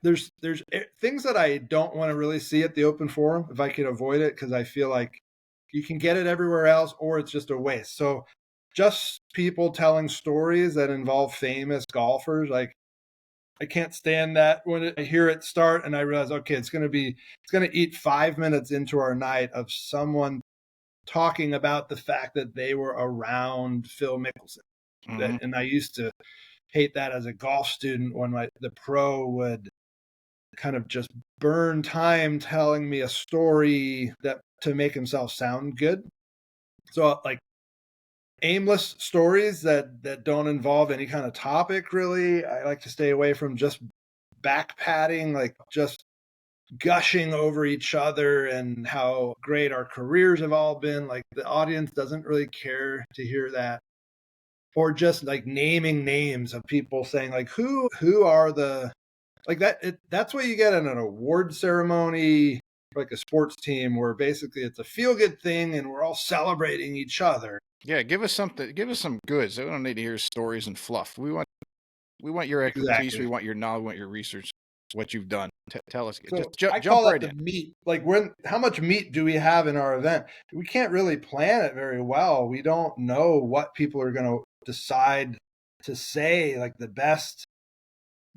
Speaker 2: there's things that I don't want to really see at the Open Forum if I can avoid it, because I feel like you can get it everywhere else or it's just a waste. So just people telling stories that involve famous golfers, like I can't stand that when I hear it start and I realize, okay, it's going to eat 5 minutes into our night of someone talking about the fact that they were around Phil Mickelson.
Speaker 1: Mm-hmm.
Speaker 2: And I used to hate that as a golf student when the pro would kind of just burn time telling me a story that to make himself sound good. So like aimless stories that don't involve any kind of topic, really, I like to stay away from. Just back patting, like just gushing over each other and how great our careers have all been. Like the audience doesn't really care to hear that. Or just like naming names of people, saying like who are the, like that's what you get in an award ceremony, like a sports team, where basically it's a feel good thing and we're all celebrating each other.
Speaker 1: Yeah, give us something. Give us some goods. We don't need to hear stories and fluff. We want your expertise.
Speaker 2: Exactly.
Speaker 1: We want your knowledge. We want your research. What you've done. Tell us.
Speaker 2: So
Speaker 1: Just
Speaker 2: I
Speaker 1: jump
Speaker 2: call that
Speaker 1: right
Speaker 2: the
Speaker 1: in.
Speaker 2: meat. Like how much meat do we have in our event? We can't really plan it very well. We don't know what people are going to decide to say. Like the best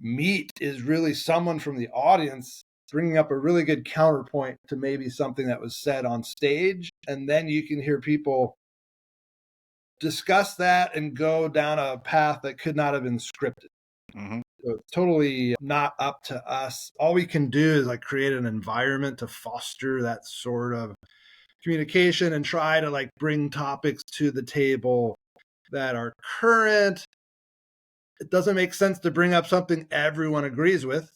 Speaker 2: meat is really someone from the audience bringing up a really good counterpoint to maybe something that was said on stage. And then you can hear people discuss that and go down a path that could not have been scripted.
Speaker 1: Mm-hmm.
Speaker 2: So it's totally not up to us. All we can do is like create an environment to foster that sort of communication and try to like bring topics to the table that are current. It doesn't make sense to bring up something everyone agrees with,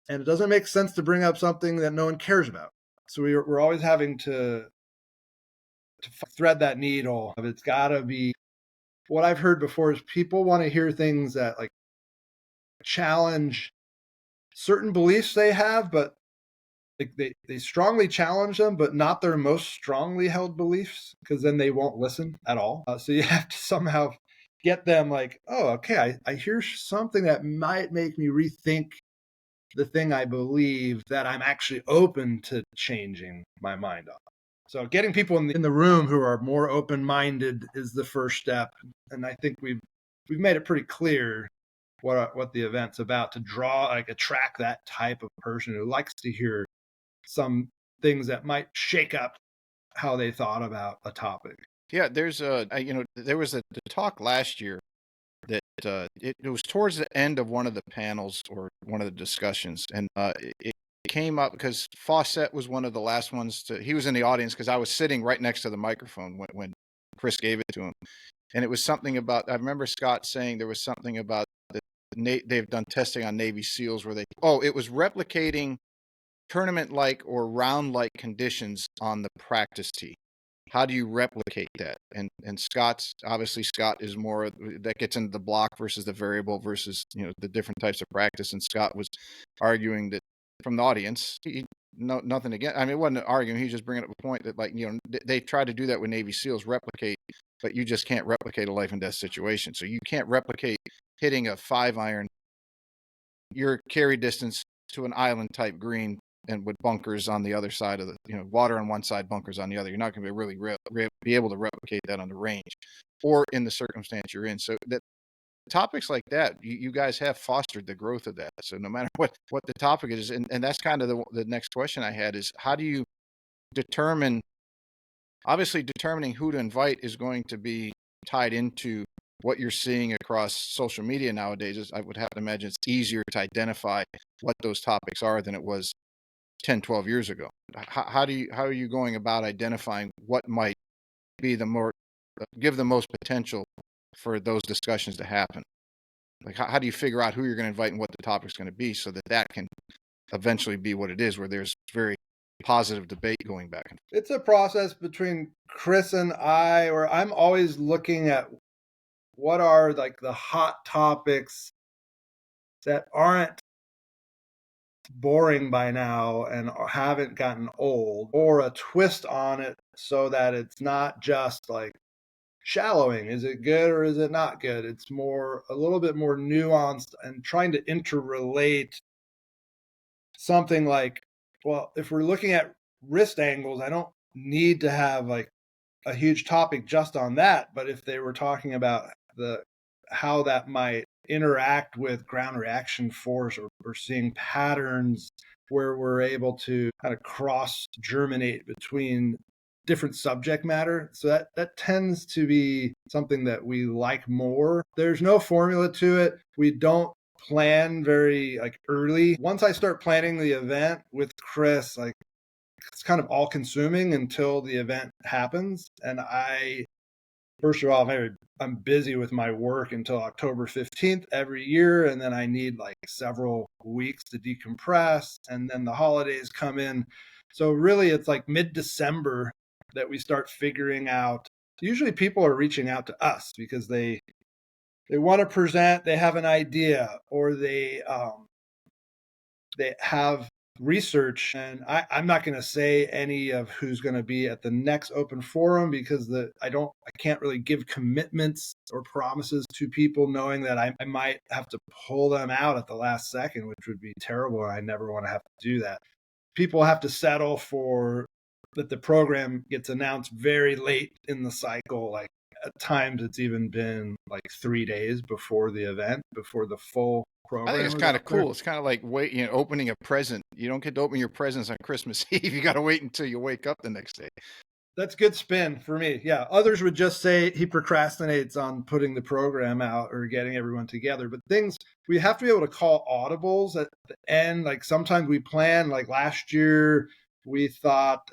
Speaker 2: and it doesn't make sense to bring up something that no one cares about. So we're always having to thread that needle. It's got to be, what I've heard before is people want to hear things that like challenge certain beliefs they have, but like they strongly challenge them, but not their most strongly held beliefs, because then they won't listen at all. So you have to somehow get them like, oh, okay, I hear something that might make me rethink the thing I believe, that I'm actually open to changing my mind on. So getting people in the room who are more open-minded is the first step. And I think we've made it pretty clear what the event's about, to attract that type of person who likes to hear some things that might shake up how they thought about a topic.
Speaker 1: Yeah, there's there was the talk last year that it was towards the end of one of the panels or one of the discussions, and it came up because Fawcett was one of the last ones he was in the audience because I was sitting right next to the microphone when Chris gave it to him, And it was something about, I remember Scott saying there was something about they've done testing on Navy SEALs where it was replicating tournament-like or round-like conditions on the practice tee. How do you replicate that? And Scott is more that gets into the block versus the variable versus the different types of practice. And Scott was arguing that from the audience, nothing again. I mean, it wasn't arguing. He was just bringing up a point that they try to do that with Navy SEALs, replicate, but you just can't replicate a life and death situation. So you can't replicate hitting a 5-iron your carry distance to an island type green and with bunkers on the other side of the, water on one side, bunkers on the other. You're not going to be really be able to replicate that on the range or in the circumstance you're in. So that topics like that, you guys have fostered the growth of that. So no matter what the topic is, and that's kind of the next question I had is, how do you determine, obviously determining who to invite is going to be tied into what you're seeing across social media nowadays. I would have to imagine it's easier to identify what those topics are than it was 10, 12 years ago. How are you going about identifying what might be give the most potential for those discussions to happen? Like, how do you figure out who you're going to invite and what the topic's going to be so that can eventually be what it is, where there's very positive debate going back and forth?
Speaker 2: It's a process between Chris and I, where I'm always looking at what are like the hot topics that aren't boring by now and haven't gotten old, or a twist on it so that it's not just like shallowing. Is it good or is it not good? It's a little bit more nuanced, and trying to interrelate something like, well, if we're looking at wrist angles, I don't need to have like a huge topic just on that. But if they were talking about how that might interact with ground reaction force, or seeing patterns where we're able to kind of cross germinate between different subject matter. So that tends to be something that we like more. There's no formula to it. We don't plan very early. Once I start planning the event with Chris, it's kind of all consuming until the event happens. And first of all, I'm busy with my work until October 15th every year. And then I need several weeks to decompress. And then the holidays come in. So really it's like mid-December that we start figuring out. Usually people are reaching out to us because they want to present, they have an idea, or they have research. And I'm not going to say any of who's going to be at the next open forum, because I can't really give commitments or promises to people, knowing that I might have to pull them out at the last second, which would be terrible. I never want to have to do that. People have to settle for that the program gets announced very late in the cycle. At times it's even been 3 days before the event, before the full program.
Speaker 1: I think it's kind of cool. It's kind of like opening a present. You don't get to open your presents on Christmas Eve. You got to wait until you wake up the next day.
Speaker 2: That's good spin for me. Yeah. Others would just say he procrastinates on putting the program out or getting everyone together. But we have to be able to call audibles at the end. Sometimes we plan, last year, we thought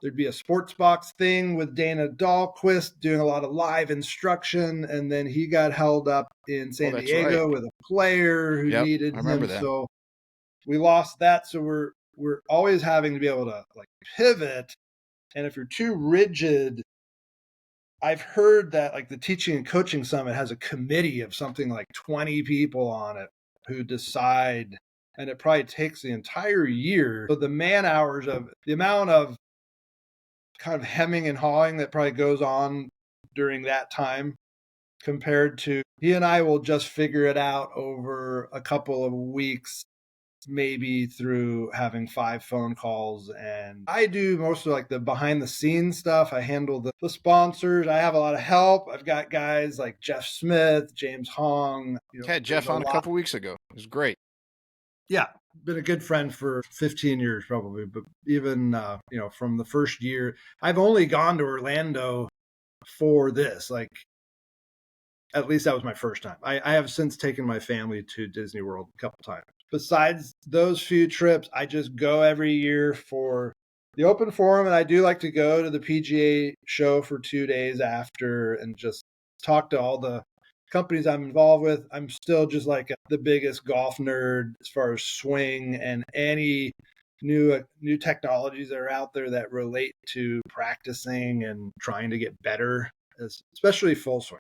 Speaker 2: there'd be a sports box thing with Dana Dahlquist doing a lot of live instruction. And then he got held up in San Diego with a player who needed him. That. So we lost that. So we're always having to be able to pivot. And if you're too rigid, I've heard that the Teaching and Coaching Summit has a committee of something like 20 people on it who decide, and it probably takes the entire year. So the man hours of the amount of kind of hemming and hawing that probably goes on during that time, compared to he and I will just figure it out over a couple of weeks, maybe through having 5 phone calls. And I do most of the behind the scenes stuff. I handle the sponsors. I have a lot of help. I've got guys like Jeff Smith, James Hong.
Speaker 1: Had Jeff on a couple weeks ago. It was great.
Speaker 2: Yeah. Been a good friend for 15 years probably, but even from the first year, I've only gone to Orlando for this. At least that was my first time. I have since taken my family to Disney World a couple times. Besides those few trips, I just go every year for the open forum, and I do like to go to the PGA show for 2 days after and just talk to all the companies I'm involved with, I'm still just like the biggest golf nerd as far as swing and any new technologies that are out there that relate to practicing and trying to get better, especially full swing.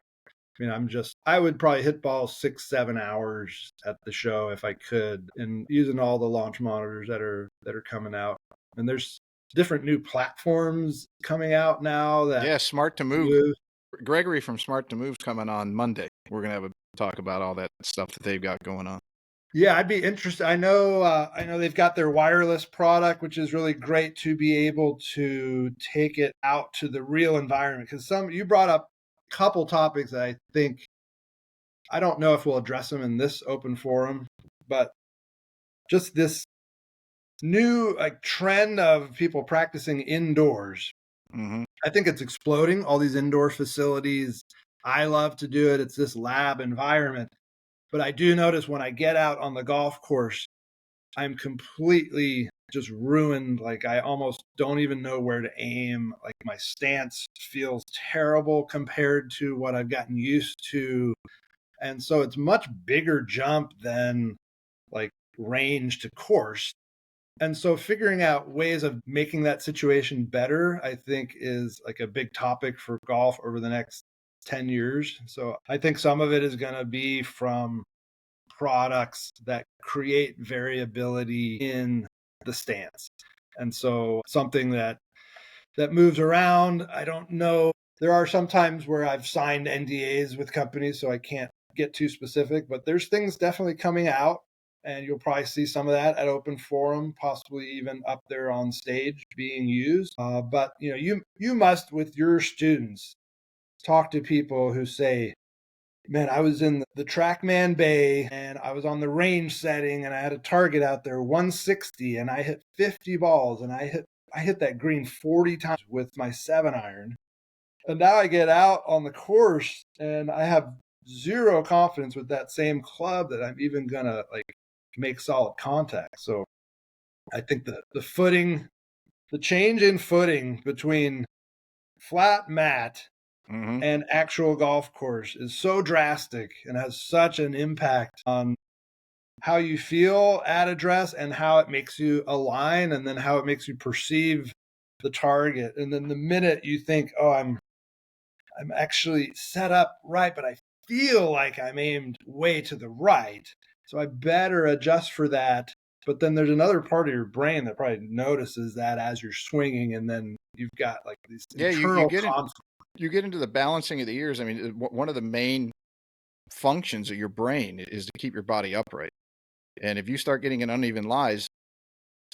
Speaker 2: I mean, I would probably hit balls 6, 7 hours at the show if I could, and using all the launch monitors that are coming out. And there's different new platforms coming out now that
Speaker 1: Yeah, Smart to Move. Gregory from Smart to Move's coming on Monday. We're gonna have a talk about all that stuff that they've got going on.
Speaker 2: Yeah, I'd be interested. I know they've got their wireless product, which is really great to be able to take it out to the real environment. Because you brought up a couple topics that I think, I don't know if we'll address them in this open forum, but just this new trend of people practicing indoors.
Speaker 1: Mm-hmm.
Speaker 2: I think it's exploding. All these indoor facilities. I love to do it. It's this lab environment. But I do notice when I get out on the golf course, I'm completely just ruined. Like I almost don't even know where to aim. Like my stance feels terrible compared to what I've gotten used to. And so it's much bigger jump than like range to course. And so figuring out ways of making that situation better, I think is like a big topic for golf over the next 10 years. So I think some of it is going to be from products that create variability in the stance. And so something that moves around, I don't know. There are some times where I've signed NDAs with companies, so I can't get too specific, but there's things definitely coming out, and you'll probably see some of that at open forum, possibly even up there on stage being used. But you must, with your students, talk to people who say, man, I was in the TrackMan Bay and I was on the range setting and I had a target out there 160 and I hit 50 balls and I hit that green 40 times with my 7-iron. And now I get out on the course and I have zero confidence with that same club that I'm even going to make solid contact. So I think the footing, the change in footing between flat mat and actual golf course is so drastic and has such an impact on how you feel at address and how it makes you align and then how it makes you perceive the target. And then the minute you think, oh, I'm actually set up right, but I feel like I'm aimed way to the right, so I better adjust for that. But then there's another part of your brain that probably notices that as you're swinging, and then you've got like these internal conflicts.
Speaker 1: You get into the balancing of the ears. I mean, one of the main functions of your brain is to keep your body upright. And if you start getting an uneven lies,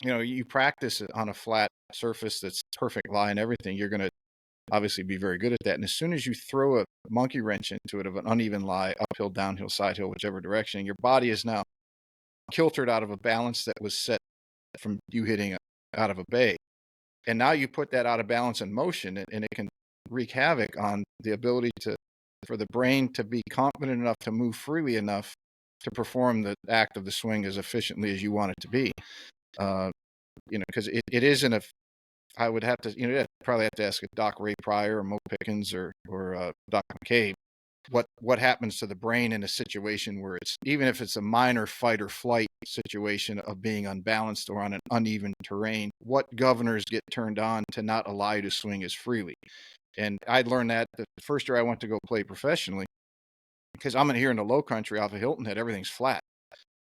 Speaker 1: you practice it on a flat surface that's perfect lie and everything, you're going to obviously be very good at that. And as soon as you throw a monkey wrench into it of an uneven lie, uphill, downhill, side hill, whichever direction, your body is now kiltered out of a balance that was set from you hitting out of a bay. And now you put that out of balance in motion, and it can wreak havoc on the ability for the brain to be confident enough to move freely enough to perform the act of the swing as efficiently as you want it to be. Because it isn't I would have to, I'd probably have to ask Doc Ray Pryor or Mo Pickens or Doc McCabe what happens to the brain in a situation where even if it's a minor fight or flight situation of being unbalanced or on an uneven terrain, what governors get turned on to not allow you to swing as freely. And I learned that the first year I went to go play professionally, because I'm in here in the low country off of Hilton Head, everything's flat.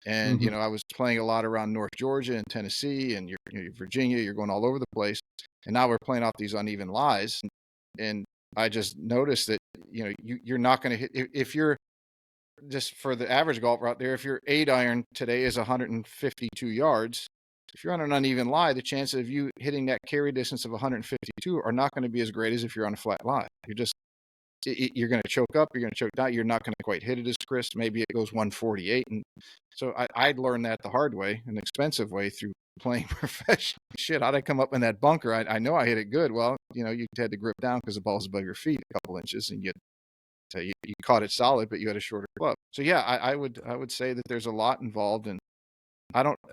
Speaker 1: And, I was playing a lot around North Georgia and Tennessee and you're Virginia, you're going all over the place. And now we're playing off these uneven lies. And I just noticed that, you're not going to hit, if you're just for the average golfer out there, if your 8-iron today is 152 yards, if you're on an uneven lie, the chances of you hitting that carry distance of 152 are not going to be as great as if you're on a flat lie. You're going to choke up, you're going to choke down, you're not going to quite hit it as crisp. Maybe it goes 148. And so I'd learned that the hard way, an expensive way, through playing professional. Shit, how'd I come up in that bunker? I know I hit it good. Well, you had to grip down because the ball's above your feet a couple inches, and you caught it solid, but you had a shorter club. So yeah, I would say that there's a lot involved, and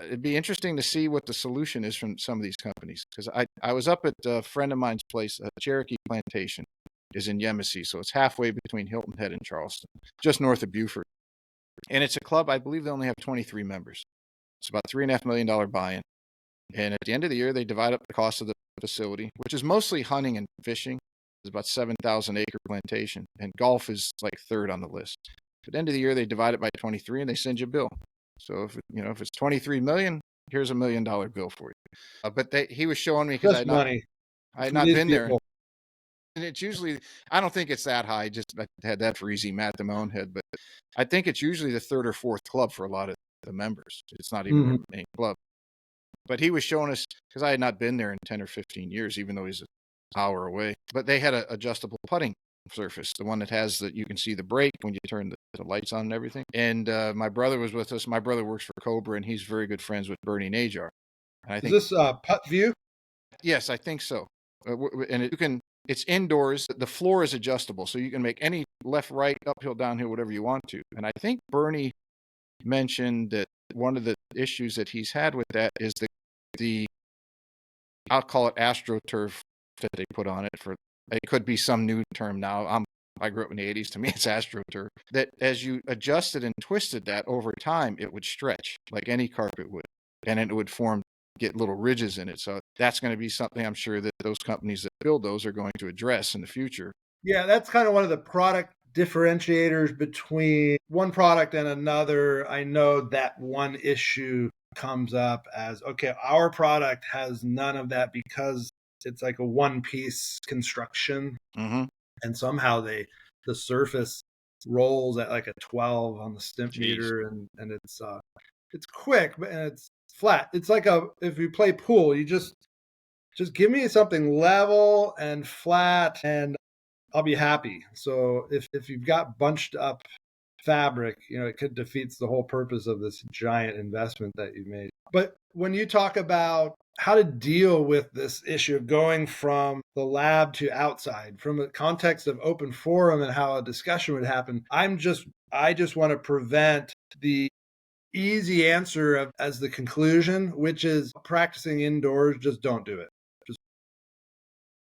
Speaker 1: it'd be interesting to see what the solution is from some of these companies. Because I was up at a friend of mine's place, Cherokee Plantation, is in Yemassee. So it's halfway between Hilton Head and Charleston, just north of Beaufort. And it's a club, I believe they only have 23 members. It's about $3.5 million buy-in. And at the end of the year, they divide up the cost of the facility, which is mostly hunting and fishing. It's about 7,000 acre plantation, and golf is like third on the list. At the end of the year, they divide it by 23 and they send you a bill. So if it's 23 million, here's $1 million bill for you. But he was showing me because I had not been there. And it's usually, I don't think it's that high. Just I had that for easy math in my own head, but I think it's usually the third or fourth club for a lot of the members. It's not even the main club. But he was showing us, because I had not been there in 10 or 15 years, even though he's an hour away. But they had an adjustable putting surface, the one that has that you can see the brake when you turn the lights on and everything. And my brother was with us. My brother works for Cobra, and he's very good friends with Bernie Najar. And I think,
Speaker 2: is this Putt View?
Speaker 1: Yes, I think so. And it's indoors. The floor is adjustable, so you can make any left, right, uphill, downhill, whatever you want to. And I think Bernie mentioned that one of the issues that he's had with that is the I'll call it AstroTurf that they put on it. For it could be some new term now. I grew up in the 80s. To me, it's AstroTurf. That as you adjusted and twisted that over time, it would stretch like any carpet would, and it would get little ridges in it. So that's going to be something I'm sure that those companies that build those are going to address in the future.
Speaker 2: Yeah, that's kind of one of the product differentiators between one product and another. I know that one issue comes up as, okay, our product has none of that because it's like a one-piece construction.
Speaker 1: Mm-hmm.
Speaker 2: And somehow the surface rolls at like a 12 on the stimp meter, and it's quick, but it's flat. It's like if you play pool, you just give me something level and flat and I'll be happy. So if you've got bunched up fabric, it could defeats the whole purpose of this giant investment that you've made. But when you talk about how to deal with this issue of going from the lab to outside, from the context of open forum and how a discussion would happen, I just want to prevent the easy answer as the conclusion, which is practicing indoors, just don't do it.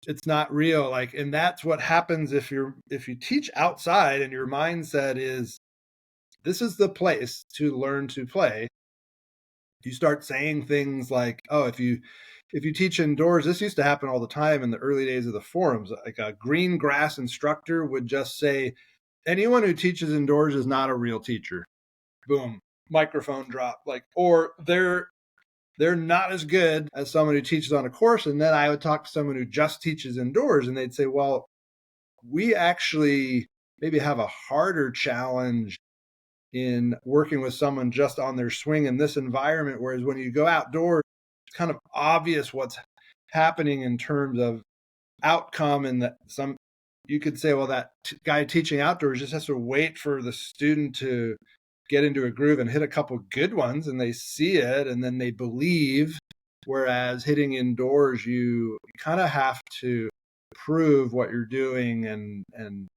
Speaker 2: It's not real. And that's what happens if you teach outside and your mindset is, this is the place to learn to play. You start saying things like, oh, if you teach indoors, this used to happen all the time in the early days of the forums. Like a green grass instructor would just say, anyone who teaches indoors is not a real teacher. Boom, microphone drop. Or they're not as good as someone who teaches on a course. And then I would talk to someone who just teaches indoors and they'd say, well, we actually maybe have a harder challenge in working with someone just on their swing in this environment. Whereas when you go outdoors, it's kind of obvious what's happening in terms of outcome. And that you could say, well, that guy teaching outdoors just has to wait for the student to get into a groove and hit a couple good ones and they see it and then they believe. Whereas hitting indoors, you kind of have to prove what you're doing and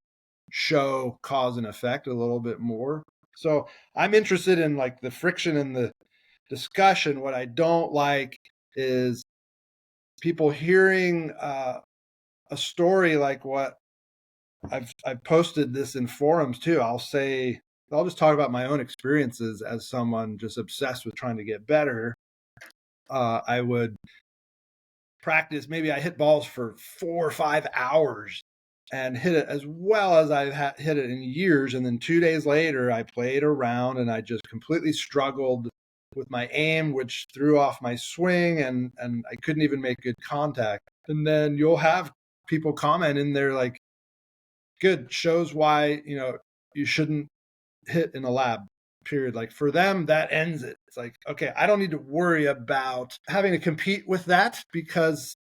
Speaker 2: show cause and effect a little bit more. So I'm interested in the friction in the discussion. What I don't like is people hearing a story like what I've posted this in forums too. I'll just talk about my own experiences as someone just obsessed with trying to get better. I would practice. Maybe I hit balls for 4 or 5 hours and hit it as well as I've hit it in years. And then 2 days later, I played around and I just completely struggled with my aim, which threw off my swing and I couldn't even make good contact. And then you'll have people comment in there like, good, shows why, you shouldn't hit in a lab, period. For them, that ends it. It's like, okay, I don't need to worry about having to compete with that because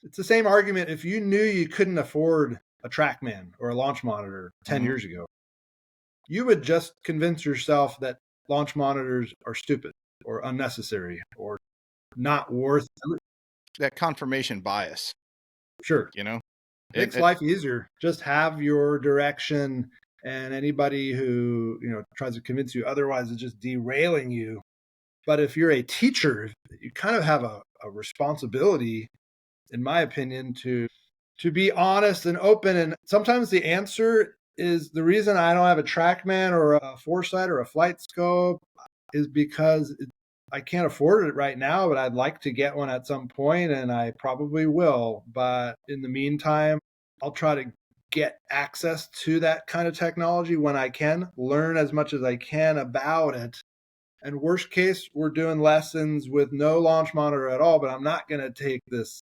Speaker 2: it's the same argument. If you knew you couldn't afford a TrackMan or a launch monitor 10 years ago, you would just convince yourself that launch monitors are stupid or unnecessary or not worth
Speaker 1: that confirmation bias.
Speaker 2: Sure. Makes life easier. Just have your direction, and anybody who, tries to convince you otherwise is just derailing you. But if you're a teacher, you kind of have a responsibility, in my opinion, to to be honest and open. And sometimes the answer is the reason I don't have a TrackMan or a Foresight or a Flight Scope is because I can't afford it right now, but I'd like to get one at some point, and I probably will. But in the meantime, I'll try to get access to that kind of technology when I can, learn as much as I can about it. And worst case, we're doing lessons with no launch monitor at all, but I'm not going to take this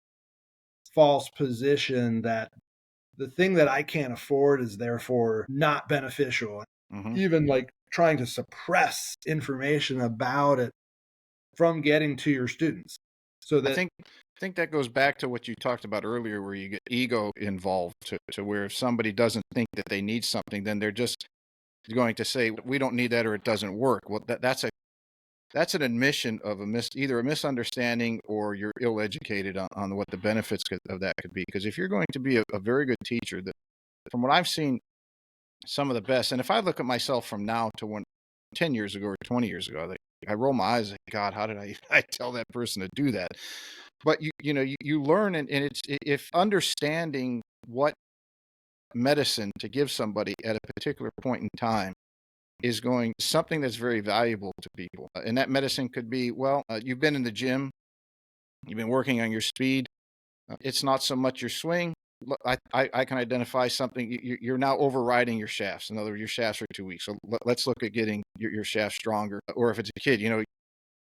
Speaker 2: false position that the thing that I can't afford is therefore not beneficial.
Speaker 1: Mm-hmm.
Speaker 2: Even like trying to suppress information about it from getting to your students. So that
Speaker 1: I think that goes back to what you talked about earlier, where you get ego involved to where if somebody doesn't think that they need something, then they're just going to say, we don't need that or it doesn't work. Well, that's an admission of either a misunderstanding or you're ill-educated on what the benefits of that could be. Because if you're going to be a very good teacher, that from what I've seen, some of the best, and if I look at myself from now to 10 years ago or 20 years ago, I roll my eyes like, God, how did I tell that person to do that? But you learn, and it's if understanding what medicine to give somebody at a particular point in time is going something that's very valuable to people. And that medicine could be, well, you've been in the gym, you've been working on your speed. It's not so much your swing. I can identify something. You're now overriding your shafts. In other words, your shafts are too weak. So let's look at getting your shafts stronger. Or if it's a kid,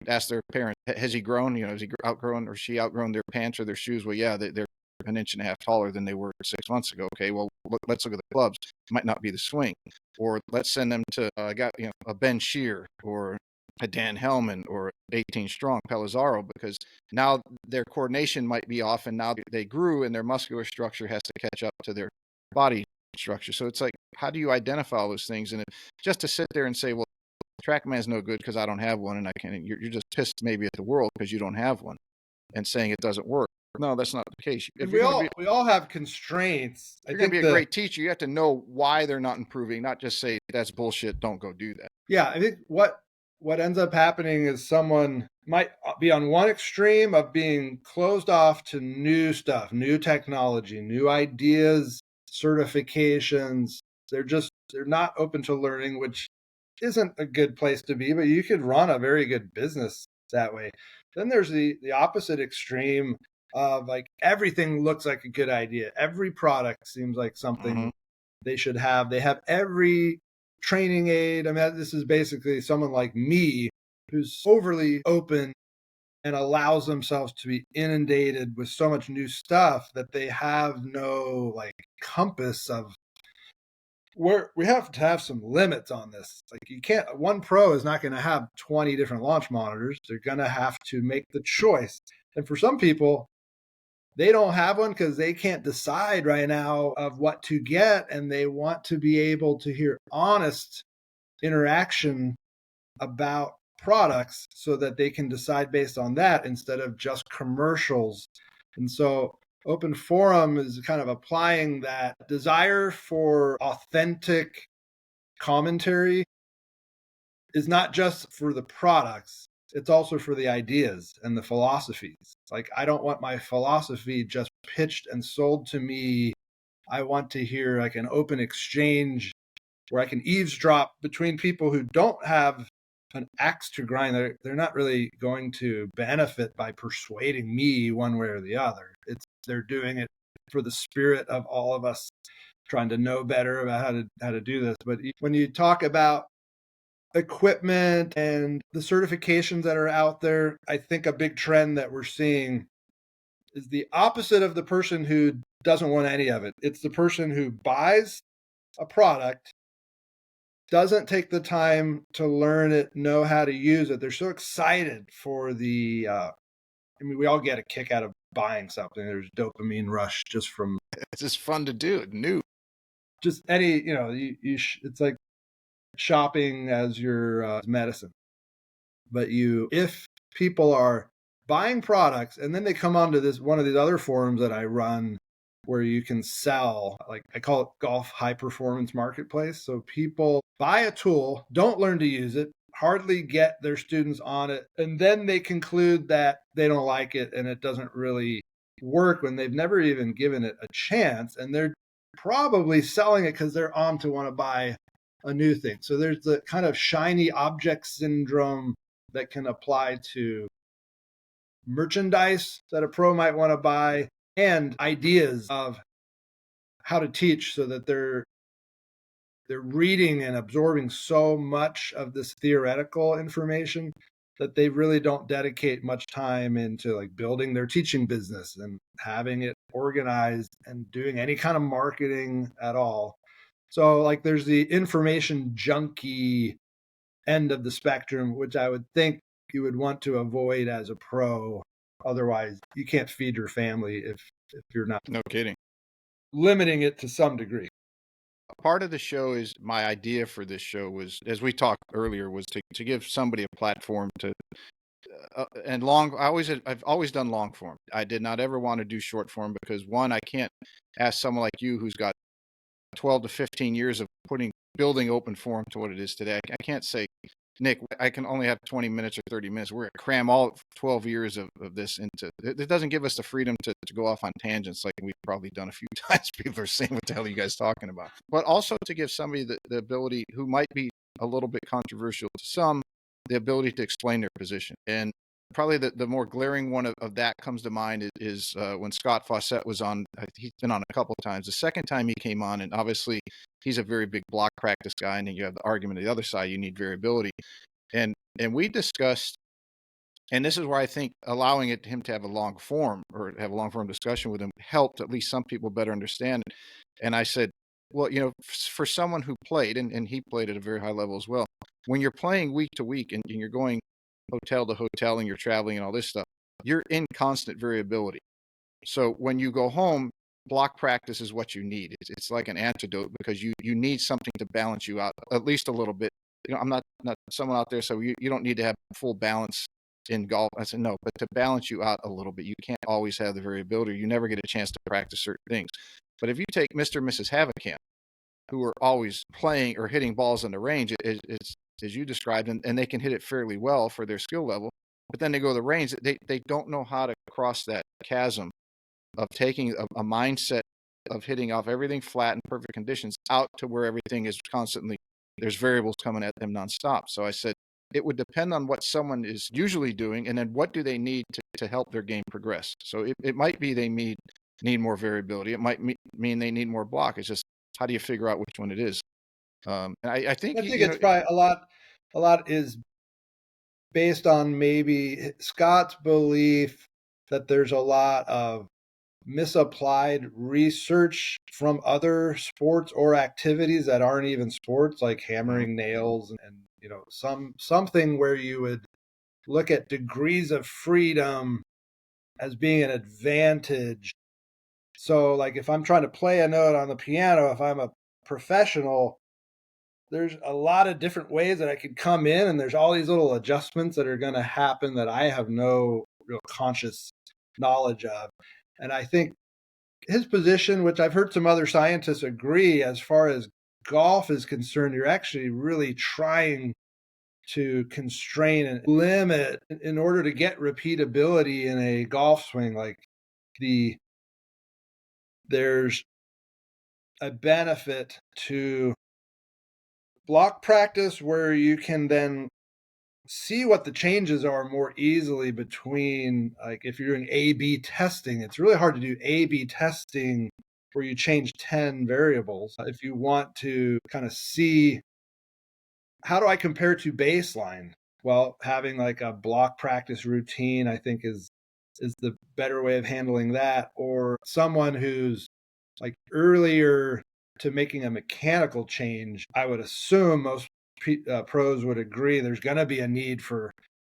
Speaker 1: ask their parent, has he grown? Has he outgrown or she outgrown their pants or their shoes? Well, yeah, they're an inch and a half taller than they were 6 months ago. Okay, well, let's look at the clubs. It might not be the swing. Or let's send them to a Ben Shear or a Dan Hellman or 18 Strong Pellizzaro, because now their coordination might be off and now they grew and their muscular structure has to catch up to their body structure. So it's like, how do you identify all those things? And just to sit there and say, well, TrackMan's no good because I don't have one, and I can't. You're just pissed maybe at the world because you don't have one, and saying it doesn't work. No, that's not the case. If
Speaker 2: we all have constraints.
Speaker 1: If you're going to be a great teacher, you have to know why they're not improving, not just say that's bullshit. Don't go do that.
Speaker 2: Yeah, I think what ends up happening is someone might be on one extreme of being closed off to new stuff, new technology, new ideas, certifications. They're not open to learning, which isn't a good place to be, but you could run a very good business that way. Then there's the opposite extreme of like everything looks like a good idea. Every product seems like something they should have. They have every training aid. I mean, this is basically someone like me who's overly open and allows themselves to be inundated with so much new stuff that they have no like compass of where we have to have some limits on this. Like you can't, one pro is not going to have 20 different launch monitors. They're going to have to make the choice. And for some people, they don't have one because they can't decide right now of what to get. And they want to be able to hear honest interaction about products so that they can decide based on that instead of just commercials. And so Open Forum is kind of applying that desire for authentic commentary is not just for the products, it's also for the ideas and the philosophies. Like, I don't want my philosophy just pitched and sold to me. I want to hear like an open exchange where I can eavesdrop between people who don't have an axe to grind. They're not really going to benefit by persuading me one way or the other. They're doing it for the spirit of all of us trying to know better about how to do this. But when you talk about equipment and the certifications that are out there, I think a big trend that we're seeing is the opposite of the person who doesn't want any of it. It's the person who buys a product, doesn't take the time to learn it, know how to use it. They're so excited for the, we all get a kick out of buying something. There's dopamine rush just from.
Speaker 1: It's just fun to do. New.
Speaker 2: Just any, it's like shopping as your medicine. But if people are buying products and then they come onto one of these other forums that I run where you can sell, like I call it Golf High Performance Marketplace. So people buy a tool, don't learn to use it, hardly get their students on it, and then they conclude that they don't like it and it doesn't really work when they've never even given it a chance, and they're probably selling it because they're on to want to buy a new thing. So there's the kind of shiny object syndrome that can apply to merchandise that a pro might want to buy, and ideas of how to teach so that they're reading and absorbing so much of this theoretical information that they really don't dedicate much time into like building their teaching business and having it organized and doing any kind of marketing at all. So like there's the information junkie end of the spectrum, which I would think you would want to avoid as a pro. Otherwise, you can't feed your family if you're not
Speaker 1: No kidding.
Speaker 2: limiting it to some degree.
Speaker 1: Part of the show is my idea for this show was, as we talked earlier, was to give somebody a platform to and long. I've always done long form. I did not ever want to do short form because one, I can't ask someone like you who's got 12 to 15 years of building open form to what it is today. I can't say, Nick, I can only have 20 minutes or 30 minutes. We're going to cram all 12 years of this into it. Doesn't give us the freedom to go off on tangents like we've probably done a few times. People are saying, what the hell are you guys talking about? But also to give somebody the ability who might be a little bit controversial to some, the ability to explain their position. And probably the more glaring one of that comes to mind is when Scott Fawcett was on. He's been on a couple of times. The second time he came on, and obviously he's a very big block practice guy, and then you have the argument on the other side, you need variability. And we discussed, and this is where I think allowing him to have a long form or have a long form discussion with him helped at least some people better understand it. And I said, well, for someone who played, and he played at a very high level as well, when you're playing week to week and you're going hotel to hotel and you're traveling and all this stuff, you're in constant variability. So when you go home, block practice is what you need. It's like an antidote because you need something to balance you out at least a little bit. I'm not someone out there, so you don't need to have full balance in golf. I said no, but to balance you out a little bit, you can't always have the variability. You never get a chance to practice certain things. But if you take Mr. and Mrs. Haverkamp, who are always playing or hitting balls in the range, it's as you described, and they can hit it fairly well for their skill level. But then they go to the range, they don't know how to cross that chasm of taking a mindset of hitting off everything flat in perfect conditions out to where everything is constantly, there's variables coming at them nonstop. So I said, it would depend on what someone is usually doing, and then what do they need to help their game progress. So it might be they need more variability. It might mean they need more block. It's just, how do you figure out which one it is? And I think
Speaker 2: It's probably a lot is based on maybe Scott's belief that there's a lot of misapplied research from other sports or activities that aren't even sports, like hammering nails and something where you would look at degrees of freedom as being an advantage. So like if I'm trying to play a note on the piano, if I'm a professional, there's a lot of different ways that I could come in, and there's all these little adjustments that are going to happen that I have no real conscious knowledge of. And I think his position, which I've heard some other scientists agree, as far as golf is concerned, you're actually really trying to constrain and limit in order to get repeatability in a golf swing. Like there's a benefit to block practice where you can then see what the changes are more easily between, like if you're doing A/B testing, it's really hard to do A/B testing where you change 10 variables. If you want to kind of see, how do I compare to baseline? Well, having like a block practice routine, I think is the better way of handling that. Or someone who's like earlier to making a mechanical change, I would assume most pros would agree there's going to be a need for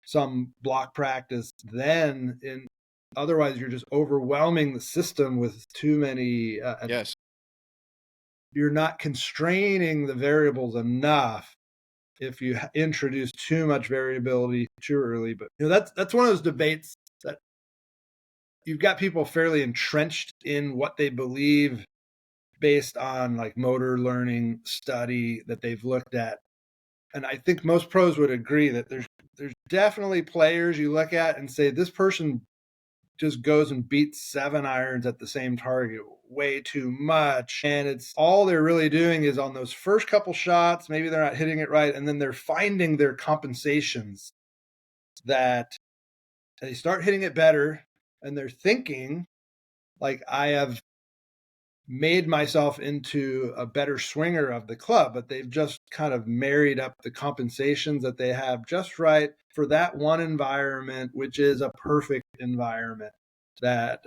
Speaker 2: some block practice then. Otherwise you're just overwhelming the system with too many
Speaker 1: yes,
Speaker 2: you're not constraining the variables enough if you introduce too much variability too early. But that's one of those debates that you've got people fairly entrenched in what they believe based on like motor learning study that they've looked at. And I think most pros would agree that there's definitely players you look at and say, this person just goes and beats 7-irons at the same target way too much. And it's all they're really doing is on those first couple shots, maybe they're not hitting it right. And then they're finding their compensations that they start hitting it better. And they're thinking, like, I have made myself into a better swinger of the club, but they've just kind of married up the compensations that they have just right for that one environment, which is a perfect environment. That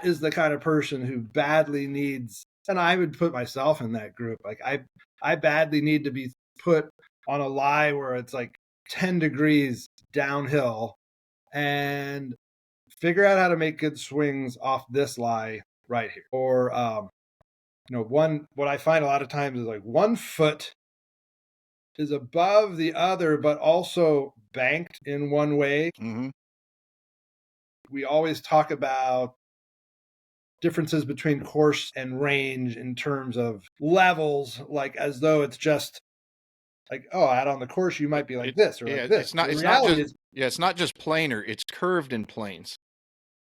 Speaker 2: is the kind of person who badly needs, and I would put myself in that group. Like I badly need to be put on a lie where it's like 10 degrees downhill and figure out how to make good swings off this lie right here. Or, what I find a lot of times is like one foot is above the other, but also banked in one way.
Speaker 1: Mm-hmm.
Speaker 2: We always talk about differences between course and range in terms of levels, like as though it's just like, oh, out on the course, you might be like this or like this.
Speaker 1: It's not just planar, it's curved in planes.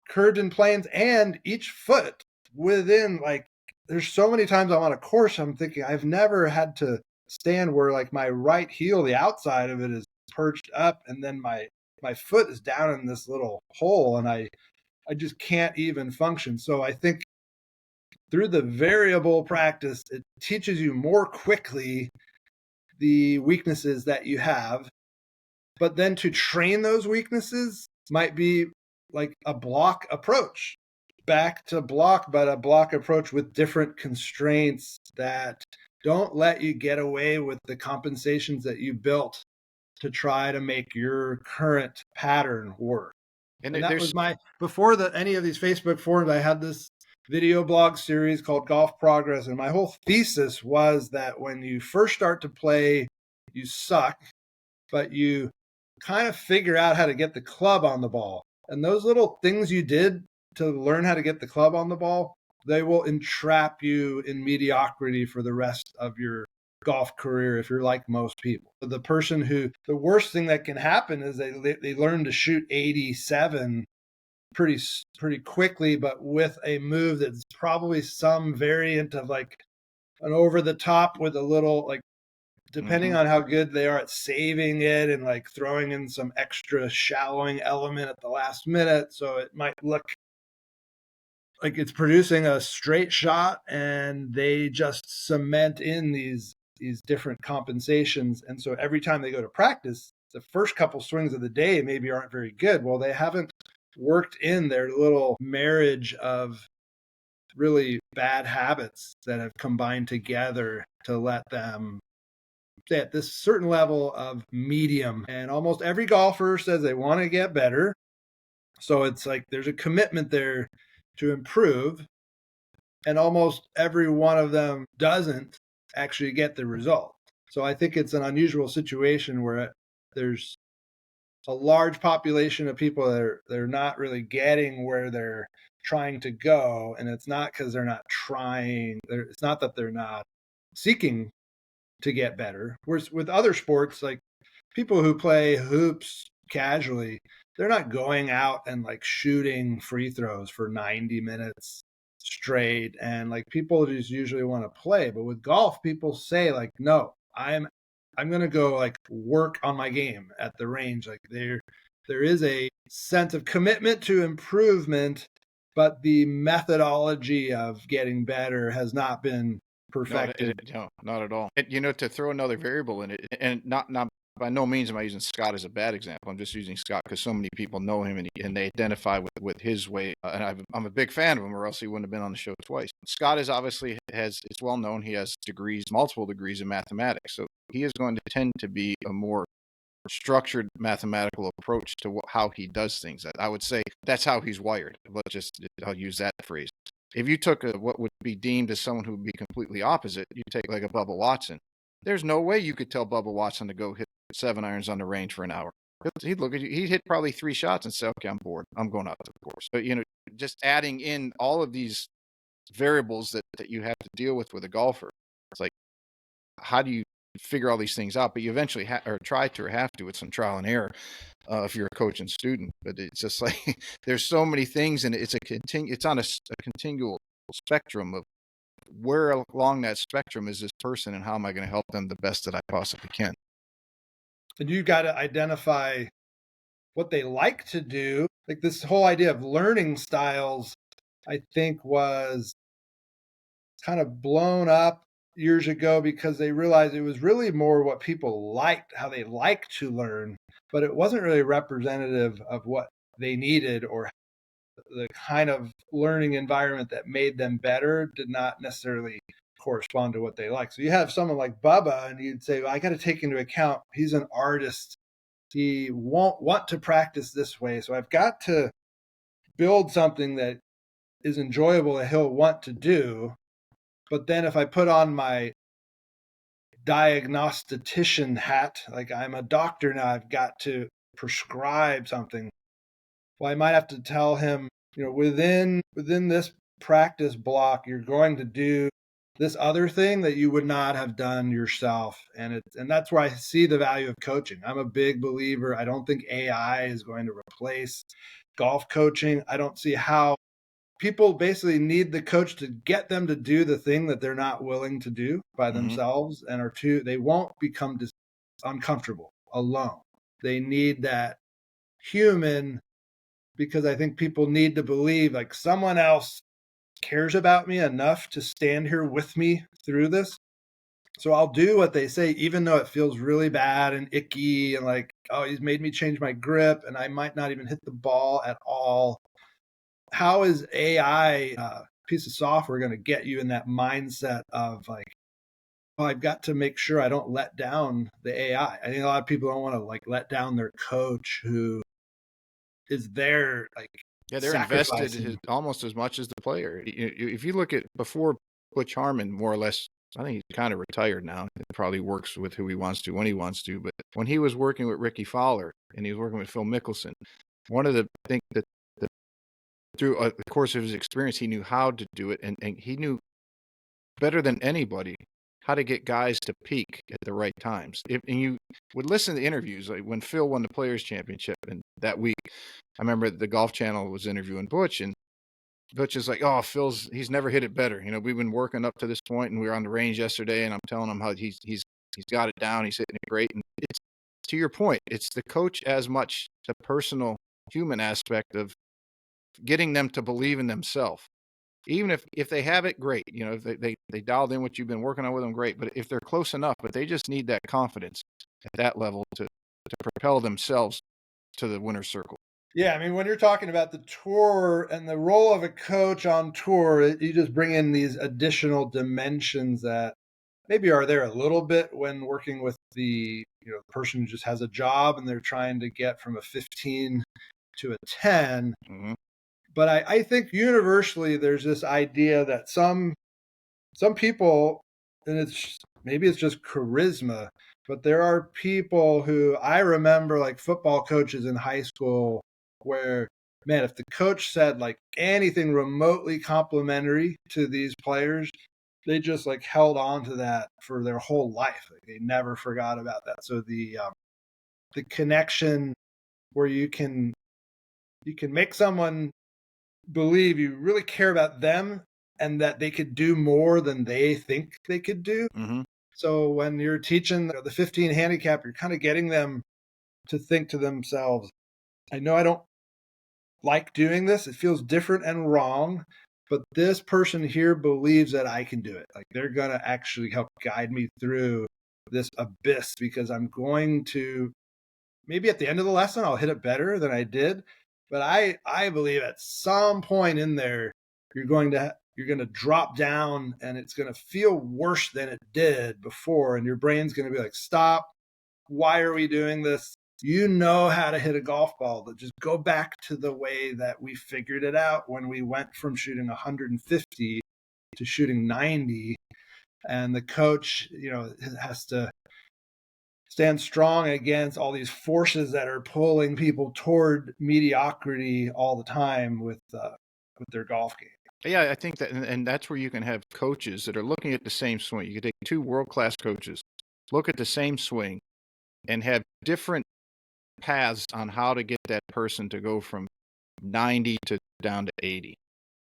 Speaker 2: Curved in planes, and each foot within, like, there's so many times I'm on a course, I'm thinking I've never had to stand where like my right heel, the outside of it is perched up, and then my foot is down in this little hole, and I just can't even function. So I think through the variable practice, it teaches you more quickly the weaknesses that you have. But then to train those weaknesses might be like a block approach, back to block, but a block approach with different constraints that don't let you get away with the compensations that you built to try to make your current pattern work. And that was before any of these Facebook forums, I had this video blog series called Golf Progress. And my whole thesis was that when you first start to play, you suck, but you kind of figure out how to get the club on the ball. And those little things you did to learn how to get the club on the ball, they will entrap you in mediocrity for the rest of your golf career if you're like most people. The person who, the worst thing that can happen is they learn to shoot 87 pretty quickly, but with a move that's probably some variant of like an over the top with a little, like, depending on how good they are at saving it and like throwing in some extra shallowing element at the last minute. So it might look like it's producing a straight shot, and they just cement in these different compensations. And so every time they go to practice, the first couple swings of the day maybe aren't very good. Well, they haven't worked in their little marriage of really bad habits that have combined together to let them stay at this certain level of medium. And almost every golfer says they want to get better. So it's like there's a commitment there to improve. And almost every one of them doesn't actually get the result. So I think it's an unusual situation where there's a large population of people that they're not really getting where they're trying to go. And it's not because they're not trying. It's not that they're not seeking to get better. Whereas with other sports, like people who play hoops casually, they're not going out and like shooting free throws for 90 minutes straight. And like people just usually want to play. But with golf, people say like, no, I'm going to go like work on my game at the range. Like there is a sense of commitment to improvement, but the methodology of getting better has not been perfected.
Speaker 1: No, not at all. To throw another variable in it, and not by no means am I using Scott as a bad example. I'm just using Scott because so many people know him and they identify with his way. And I'm a big fan of him, or else he wouldn't have been on the show twice. Scott is obviously it's well known. He has multiple degrees in mathematics. So he is going to tend to be a more structured mathematical approach to how he does things. I would say that's how he's wired. I'll use that phrase. If you took what would be deemed as someone who would be completely opposite, you take like a Bubba Watson. There's no way you could tell Bubba Watson to go hit 7-irons on the range for an hour. He'd look at you. He'd hit probably 3 shots and say, "Okay, I'm bored. I'm going out to the course." But just adding in all of these variables that you have to deal with a golfer. It's like, how do you figure all these things out, but you eventually or try to or have to with some trial and error if you're a coach and student. But it's just like there's so many things, and it's on a continual spectrum of where along that spectrum is this person, and how am I going to help them the best that I possibly can.
Speaker 2: And you got to identify what they like to do. Like this whole idea of learning styles, I think was kind of blown up years ago because they realized it was really more what people liked, how they like to learn, but it wasn't really representative of what they needed, or the kind of learning environment that made them better did not necessarily correspond to what they like. So you have someone like Bubba, and you'd say, well, I got to take into account he's an artist. He won't want to practice this way. So I've got to build something that is enjoyable that he'll want to do. But then if I put on my diagnostician hat, like I'm a doctor now, I've got to prescribe something. Well, I might have to tell him, within this practice block, you're going to do this other thing that you would not have done yourself. And that's where I see the value of coaching. I'm a big believer. I don't think AI is going to replace golf coaching. I don't see how people basically need the coach to get them to do the thing that they're not willing to do by themselves, and they won't become uncomfortable alone. They need that human, because I think people need to believe like someone else cares about me enough to stand here with me through this. So I'll do what they say, even though it feels really bad and icky and like, oh, he's made me change my grip and I might not even hit the ball at all. How is AI piece of software going to get you in that mindset of like, oh, I've got to make sure I don't let down the AI. I think a lot of people don't want to like let down their coach who is there, like,
Speaker 1: yeah, they're invested almost as much as the player. If you look at before Butch Harmon, more or less, I think he's kind of retired now. He probably works with who he wants to when he wants to. But when he was working with Ricky Fowler and he was working with Phil Mickelson, one of the things that through the course of his experience, he knew how to do it, and he knew better than anybody how to get guys to peak at the right times. And you would listen to interviews, like when Phil won the Players Championship, and that week, I remember the Golf Channel was interviewing Butch, and Butch is like, "Oh, he's never hit it better. We've been working up to this point, and we were on the range yesterday, and I'm telling him how he's got it down. He's hitting it great." And it's to your point, it's the coach as much the personal human aspect of getting them to believe in themselves. Even if they have it, great. If they dialed in what you've been working on with them, great. But if they're close enough, but they just need that confidence at that level to propel themselves to the winner's circle.
Speaker 2: Yeah, I mean, when you're talking about the tour and the role of a coach on tour, you just bring in these additional dimensions that maybe are there a little bit when working with the person who just has a job and they're trying to get from a 15 to a 10.
Speaker 1: Mm-hmm.
Speaker 2: But I think universally there's this idea that some people, and maybe it's just charisma, but there are people who I remember, like football coaches in high school, where, man, if the coach said like anything remotely complimentary to these players, they just like held on to that for their whole life. Like, they never forgot about that. So the connection where you can make someone believe you really care about them and that they could do more than they think they could do.
Speaker 1: Mm-hmm.
Speaker 2: So when you're teaching the 15 handicap, you're kind of getting them to think to themselves, I know I don't like doing this. It feels different and wrong, but this person here believes that I can do it. Like they're going to actually help guide me through this abyss, because I'm going to, maybe at the end of the lesson, I'll hit it better than I did. But I believe at some point in there, you're going to drop down and it's going to feel worse than it did before. And your brain's going to be like, stop. Why are we doing this? You know how to hit a golf ball, but just go back to the way that we figured it out when we went from shooting 150 to shooting 90. And the coach, has to stand strong against all these forces that are pulling people toward mediocrity all the time with their golf game.
Speaker 1: Yeah, I think that, and that's where you can have coaches that are looking at the same swing. You could take two world-class coaches look at the same swing and have different paths on how to get that person to go from 90 to down to 80.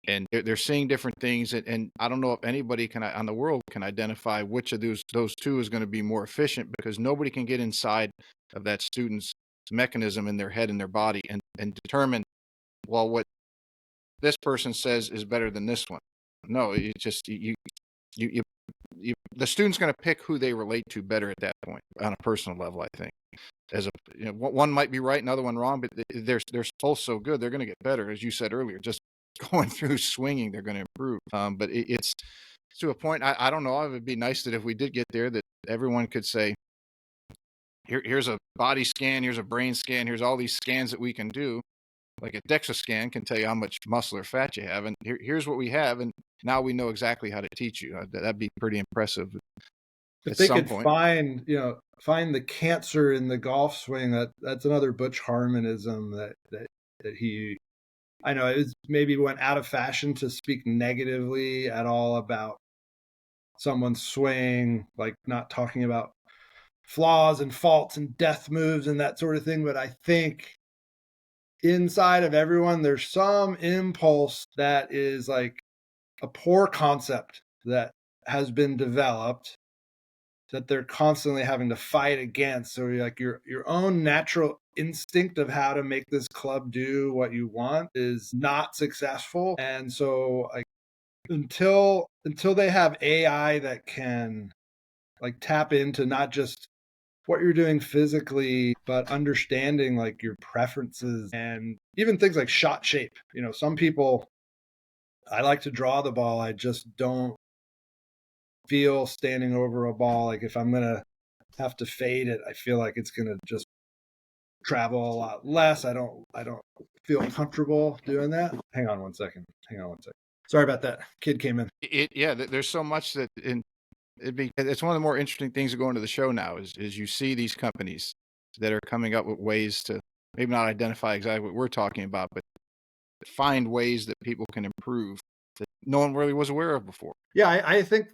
Speaker 1: And they're seeing different things, and I don't know if anybody can on the world can identify which of those two is going to be more efficient, because nobody can get inside of that student's mechanism in their head and their body and determine, well, what this person says is better than this one. No, it's just you the student's going to pick who they relate to better at that point on a personal level, I think. As a one might be right, another one wrong, but they're both so good, they're going to get better, as you said earlier. Just going through swinging, they're going to improve. But it's to a point. I don't know. It would be nice that if we did get there, that everyone could say, here's a body scan, here's a brain scan, here's all these scans that we can do. Like a DEXA scan can tell you how much muscle or fat you have, and here's what we have, and now we know exactly how to teach you. That'd be pretty impressive.
Speaker 2: If they could find the cancer in the golf swing, that's another Butch Harmonism that he, I know it maybe went out of fashion to speak negatively at all about someone's swing, like not talking about flaws and faults and death moves and that sort of thing. But I think inside of everyone, there's some impulse that is like a poor concept that has been developed that they're constantly having to fight against. So you're like your own natural instinct of how to make this club do what you want is not successful. And so like until they have AI that can like tap into not just what you're doing physically, but understanding like your preferences and even things like shot shape. Some people, I like to draw the ball. I just don't feel standing over a ball. Like if I'm going to have to fade it, I feel like it's going to just travel a lot less. I don't feel comfortable doing that. Hang on one second. Sorry about that. Kid came in.
Speaker 1: There's so much that it's one of the more interesting things to go into the show now is you see these companies that are coming up with ways to maybe not identify exactly what we're talking about, but find ways that people can improve that no one really was aware of before.
Speaker 2: Yeah, I think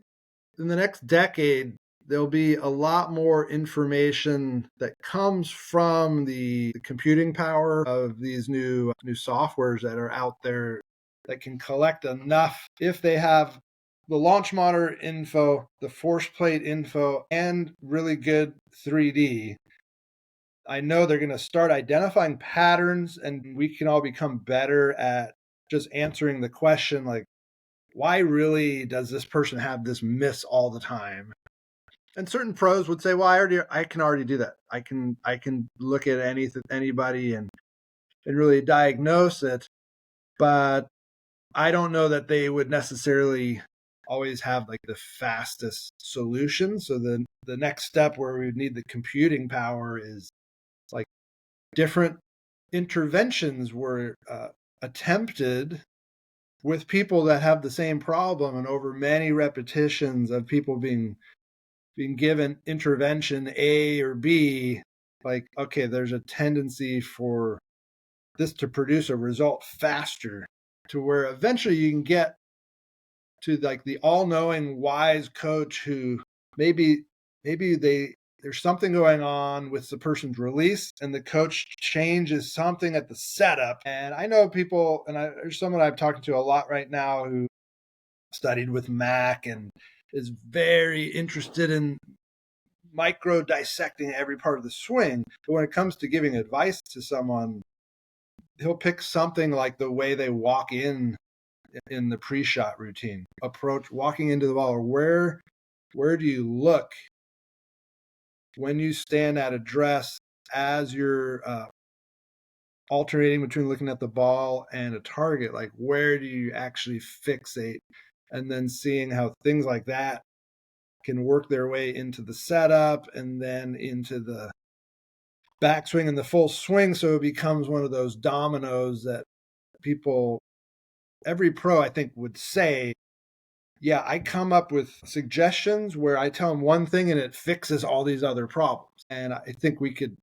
Speaker 2: in the next decade, there'll be a lot more information that comes from the computing power of these new softwares that are out there that can collect enough. If they have the launch monitor info, the force plate info, and really good 3D, I know they're going to start identifying patterns, and we can all become better at just answering the question like, why really does this person have this miss all the time? And certain pros would say, well, I can already do that. I can look at anybody and really diagnose it, but I don't know that they would necessarily always have like the fastest solution. So the next step where we would need the computing power is like different interventions were attempted with people that have the same problem, and over many repetitions of people being given intervention A or B, like, okay, there's a tendency for this to produce a result faster, to where eventually you can get to like the all-knowing wise coach who maybe there's something going on with the person's release, and the coach changes something at the setup. And I know people, and there's someone I'm talking to a lot right now who studied with Mac and is very interested in micro dissecting every part of the swing. But when it comes to giving advice to someone, he'll pick something like the way they walk in the pre-shot routine, approach walking into the ball, or where do you look when you stand at address as you're alternating between looking at the ball and a target, like where do you actually fixate, and then seeing how things like that can work their way into the setup and then into the backswing and the full swing. So it becomes one of those dominoes that people, every pro I think would say, yeah, I come up with suggestions where I tell them one thing and it fixes all these other problems. And I think we could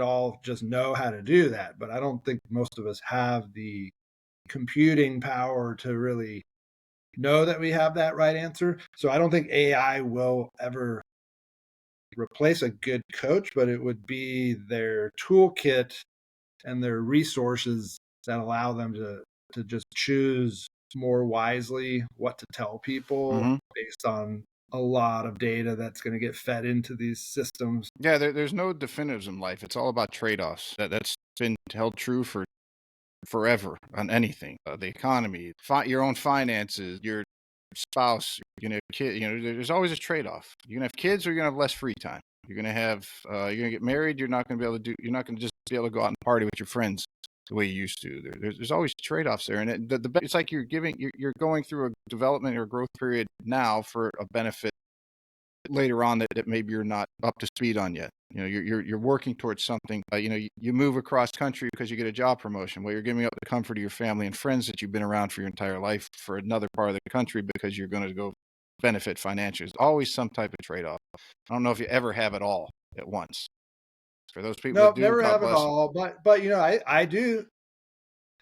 Speaker 2: all just know how to do that. But I don't think most of us have the computing power to really know that we have that right answer. So I don't think AI will ever replace a good coach, but it would be their toolkit and their resources that allow them to just choose more wisely what to tell people based on a lot of data that's going to get fed into these systems.
Speaker 1: Yeah, there's no definitives in life. It's all about trade-offs. That's been held true for forever on anything. The economy, your own finances, your spouse, kid. There's always a trade-off. You're gonna have kids, or you're gonna have less free time. You're gonna have, you're gonna get married. You're not gonna be able to do. You're not gonna just be able to go out and party with your friends the way you used to. There's always trade-offs there, and it's like you're going through a development or growth period now for a benefit later on that maybe you're not up to speed on yet. You're working towards something. You move across country because you get a job promotion. Well, you're giving up the comfort of your family and friends that you've been around for your entire life for another part of the country because you're going to go benefit financially. There's always some type of trade-off. I don't know if you ever have it all at once. For those people that
Speaker 2: Nope,
Speaker 1: do,
Speaker 2: never
Speaker 1: God
Speaker 2: have it
Speaker 1: bless them.
Speaker 2: all. But I do,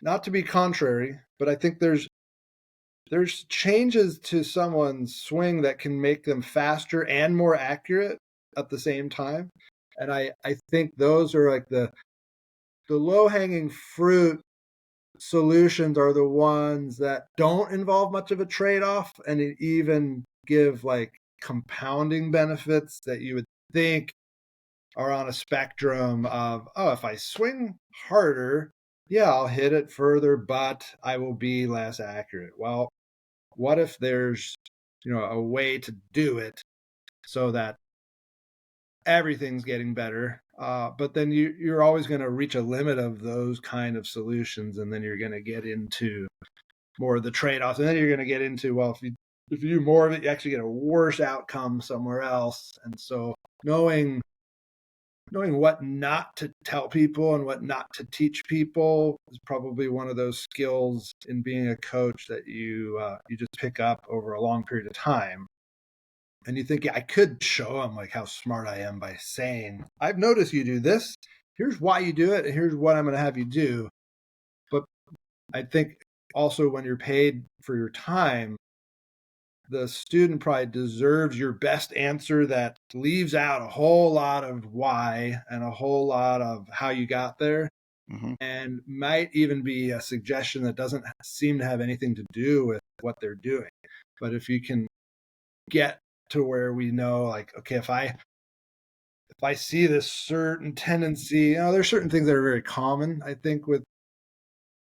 Speaker 2: not to be contrary, but I think there's changes to someone's swing that can make them faster and more accurate at the same time. And I think those are like the low-hanging fruit solutions are the ones that don't involve much of a trade-off, and it even give like compounding benefits that you would think are on a spectrum of, oh, if I swing harder, yeah, I'll hit it further, but I will be less accurate. Well, what if there's, a way to do it so that everything's getting better? But then you're always going to reach a limit of those kind of solutions, and then you're going to get into more of the trade-offs, and then you're going to get into, well, if you do more of it, you actually get a worse outcome somewhere else. And so knowing what not to tell people and what not to teach people is probably one of those skills in being a coach that you just pick up over a long period of time. And you think, yeah, I could show them like how smart I am by saying, I've noticed you do this. Here's why you do it, and here's what I'm going to have you do. But I think also when you're paid for your time, the student probably deserves your best answer that leaves out a whole lot of why and a whole lot of how you got there, and might even be a suggestion that doesn't seem to have anything to do with what they're doing. But if you can get to where we know, like, okay, if I see this certain tendency, there's certain things that are very common, I think, with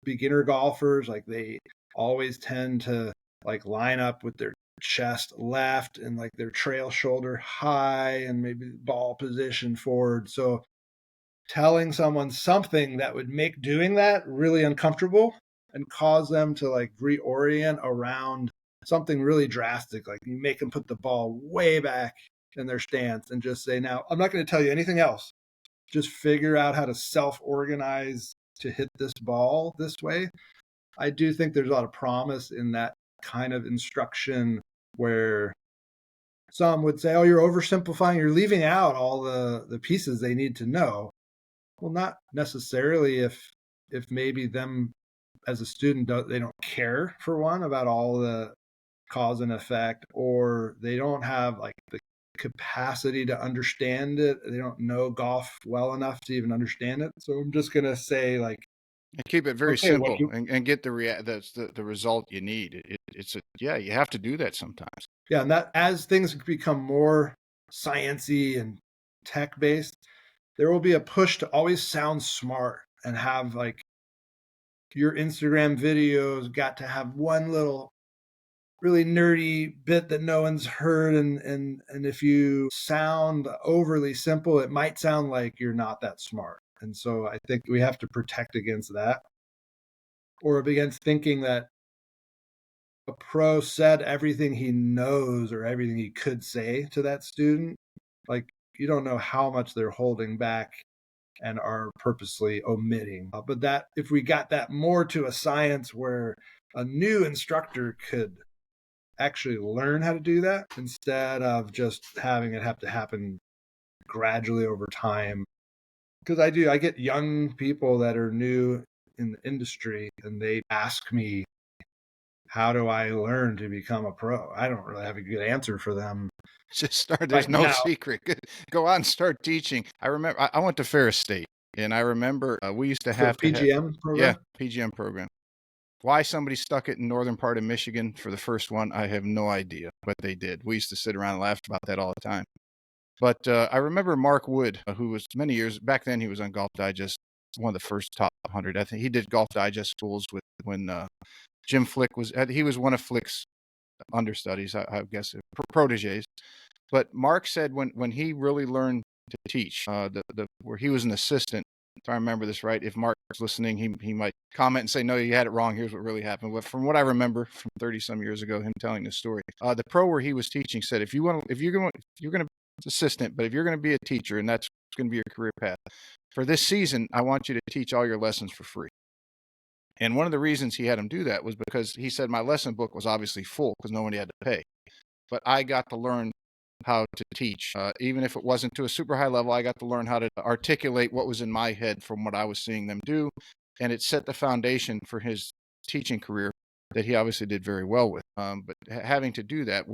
Speaker 2: beginner golfers. Like, they always tend to like line up with their chest left and like their trail shoulder high and maybe ball position forward. So telling someone something that would make doing that really uncomfortable and cause them to like reorient around something really drastic, like you make them put the ball way back in their stance and just say, now, I'm not going to tell you anything else. Just figure out how to self-organize to hit this ball this way. I do think there's a lot of promise in that kind of instruction, where some would say, oh, you're oversimplifying, you're leaving out all the pieces they need to know. Well, not necessarily if maybe them as a student, they don't care, for one, about all the cause and effect, or they don't have like the capacity to understand it. They don't know golf well enough to even understand it. So I'm just going to say, like,
Speaker 1: and keep it very
Speaker 2: okay,
Speaker 1: simple and get the result you need. You have to do that sometimes.
Speaker 2: Yeah, and that as things become more sciencey and tech based, there will be a push to always sound smart and have like your Instagram videos got to have one little really nerdy bit that no one's heard, and if you sound overly simple, it might sound like you're not that smart. And so I think we have to protect against that, or against thinking that a pro said everything he knows or everything he could say to that student. Like, you don't know how much they're holding back and are purposely omitting. But that, if we got that more to a science where a new instructor could actually learn how to do that instead of just having it have to happen gradually over time. Because I get young people that are new in the industry, and they ask me, how do I learn to become a pro? I don't really have a good answer for them
Speaker 1: Just start. There's
Speaker 2: right
Speaker 1: no
Speaker 2: now.
Speaker 1: secret. Go out and start teaching. I remember I went to Ferris State, and I remember we used to
Speaker 2: For the
Speaker 1: have to have
Speaker 2: PGM program?
Speaker 1: PGM program. Why somebody stuck it in northern part of Michigan for the first one, I have no idea, but they did. We used to sit around and laugh about that all the time. But I remember Mark Wood, who was many years back then, he was on Golf Digest, one of the first top 100. I think he did Golf Digest schools with when Jim Flick was. He was one of Flick's understudies, I guess, proteges. But Mark said when he really learned to teach, where he was an assistant. If I remember this right, if Mark was listening, he might comment and say, "No, you had it wrong. Here's what really happened." But from what I remember from 30 some years ago, him telling this story, the pro where he was teaching said, "If you're going to assistant, but if you're going to be a teacher and that's going to be your career path, for this season, I want you to teach all your lessons for free." And one of the reasons he had him do that was because he said my lesson book was obviously full because nobody had to pay, but I got to learn how to teach. Even if it wasn't to a super high level, I got to learn how to articulate what was in my head from what I was seeing them do. And it set the foundation for his teaching career that he obviously did very well with. But having to do that,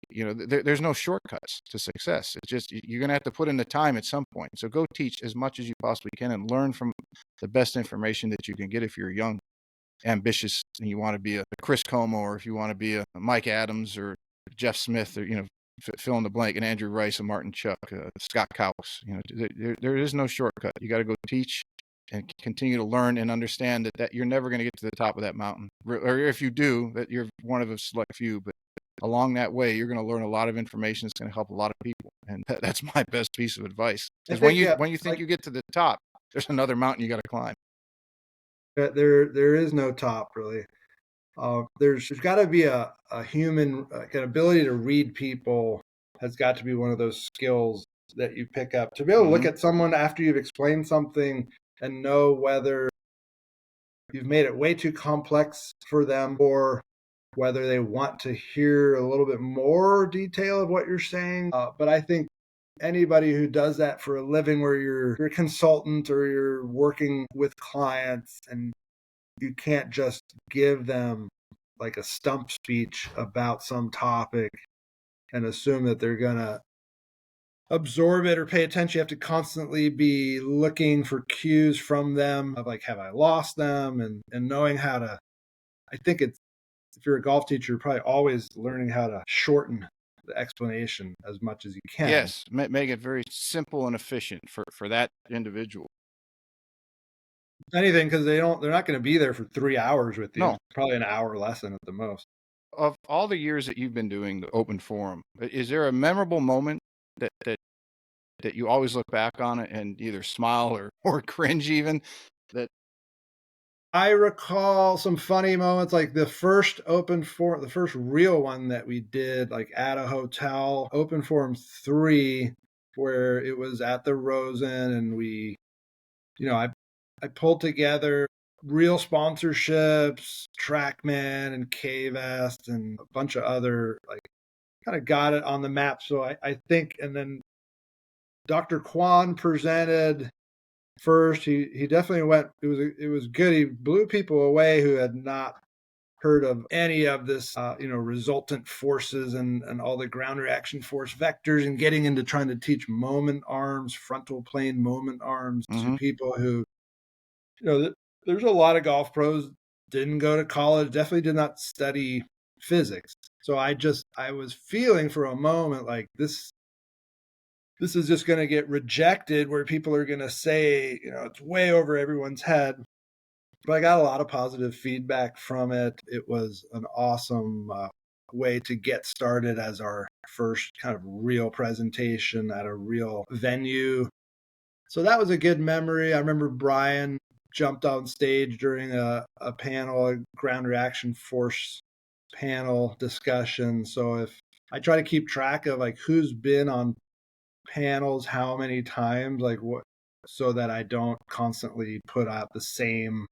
Speaker 1: there's no shortcuts to success. It's just you're going to have to put in the time at some point. So go teach as much as you possibly can and learn from the best information that you can get if you're young, ambitious, and you want to be a Chris Como, or if you want to be a Mike Adams or Jeff Smith, or fill in the blank, and Andrew Rice and Martin Chuck, Scott Cowles. There is no shortcut. You got to go teach and continue to learn and understand that you're never going to get to the top of that mountain. Or if you do, that you're one of a select few. But along that way, you're going to learn a lot of information that's going to help a lot of people. And that's my best piece of advice. Because when you think you get to the top, there's another mountain you got to climb.
Speaker 2: There is no top really. There's got to be a human an ability to read people has got to be one of those skills that you pick up to be able to look at someone after you've explained something and know whether you've made it way too complex for them or whether they want to hear a little bit more detail of what you're saying. But I think anybody who does that for a living, where you're a consultant or you're working with clients and you can't just give them like a stump speech about some topic and assume that they're going to absorb it or pay attention. You have to constantly be looking for cues from them of like, have I lost them? And knowing how to, I think it's, if you're a golf teacher, you're probably always learning how to shorten the explanation as much as you can.
Speaker 1: Yes, make it very simple and efficient for that individual.
Speaker 2: Anything, because they're not going to be there for 3 hours with you.
Speaker 1: No.
Speaker 2: Probably an hour lesson at the most.
Speaker 1: Of all the years that you've been doing the open forum, is there a memorable moment that you always look back on it and either smile or cringe even? That
Speaker 2: I recall some funny moments, like the first open forum, the first real one that we did, like at a hotel, open forum 3, where it was at the Rosen, and we, I pulled together real sponsorships, Trackman and K-Vest and a bunch of other, like, kind of got it on the map. So I think, and then Dr. Kwan presented first. He definitely went. It was good. He blew people away who had not heard of any of this, resultant forces and all the ground reaction force vectors, and getting into trying to teach moment arms, frontal plane moment arms to people who, there's a lot of golf pros didn't go to college, definitely did not study physics. So I was feeling for a moment like this is just going to get rejected, where people are going to say, it's way over everyone's head. But I got a lot of positive feedback from it. It was an awesome way to get started as our first kind of real presentation at a real venue. So that was a good memory. I remember Brian jumped on stage during a panel, a ground reaction force panel discussion. So if I try to keep track of like who's been on panels how many times, like what, so that I don't constantly put out the same